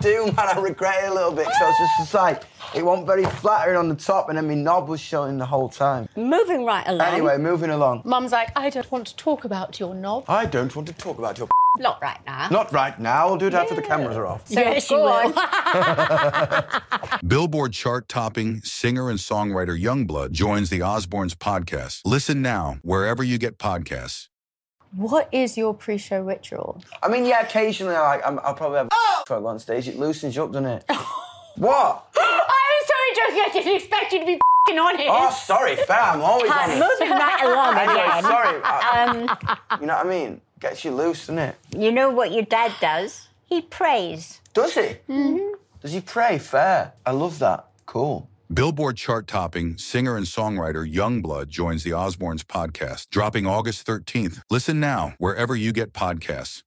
do, man. I regret it a little bit because I was just like, it wasn't very flattering on the top and then my knob was showing the whole time. Moving right along. Anyway, moving along. Mum's like, I don't want to talk about your knob. I don't want to talk about your Not right now. Not right now. I'll do it after the cameras are off. So yes, you will. Billboard chart-topping singer and songwriter Youngblood joins the Osbournes podcast. Listen now wherever you get podcasts. What is your pre-show ritual? I mean, yeah, occasionally I'll probably have a on stage. It loosens you up, doesn't it? What? I'm sorry, Josie. I didn't expect you to be on it. Oh, sorry, fam. I'm always on it. Moving right along Anyway, again. sorry. You know what I mean? Gets you loose, doesn't it? You know what your dad does? He prays. Does he? Mm-hmm. Does he pray? Fair. I love that. Cool. Billboard chart-topping singer and songwriter Youngblood joins the Osbournes podcast, dropping August 13th. Listen now wherever you get podcasts.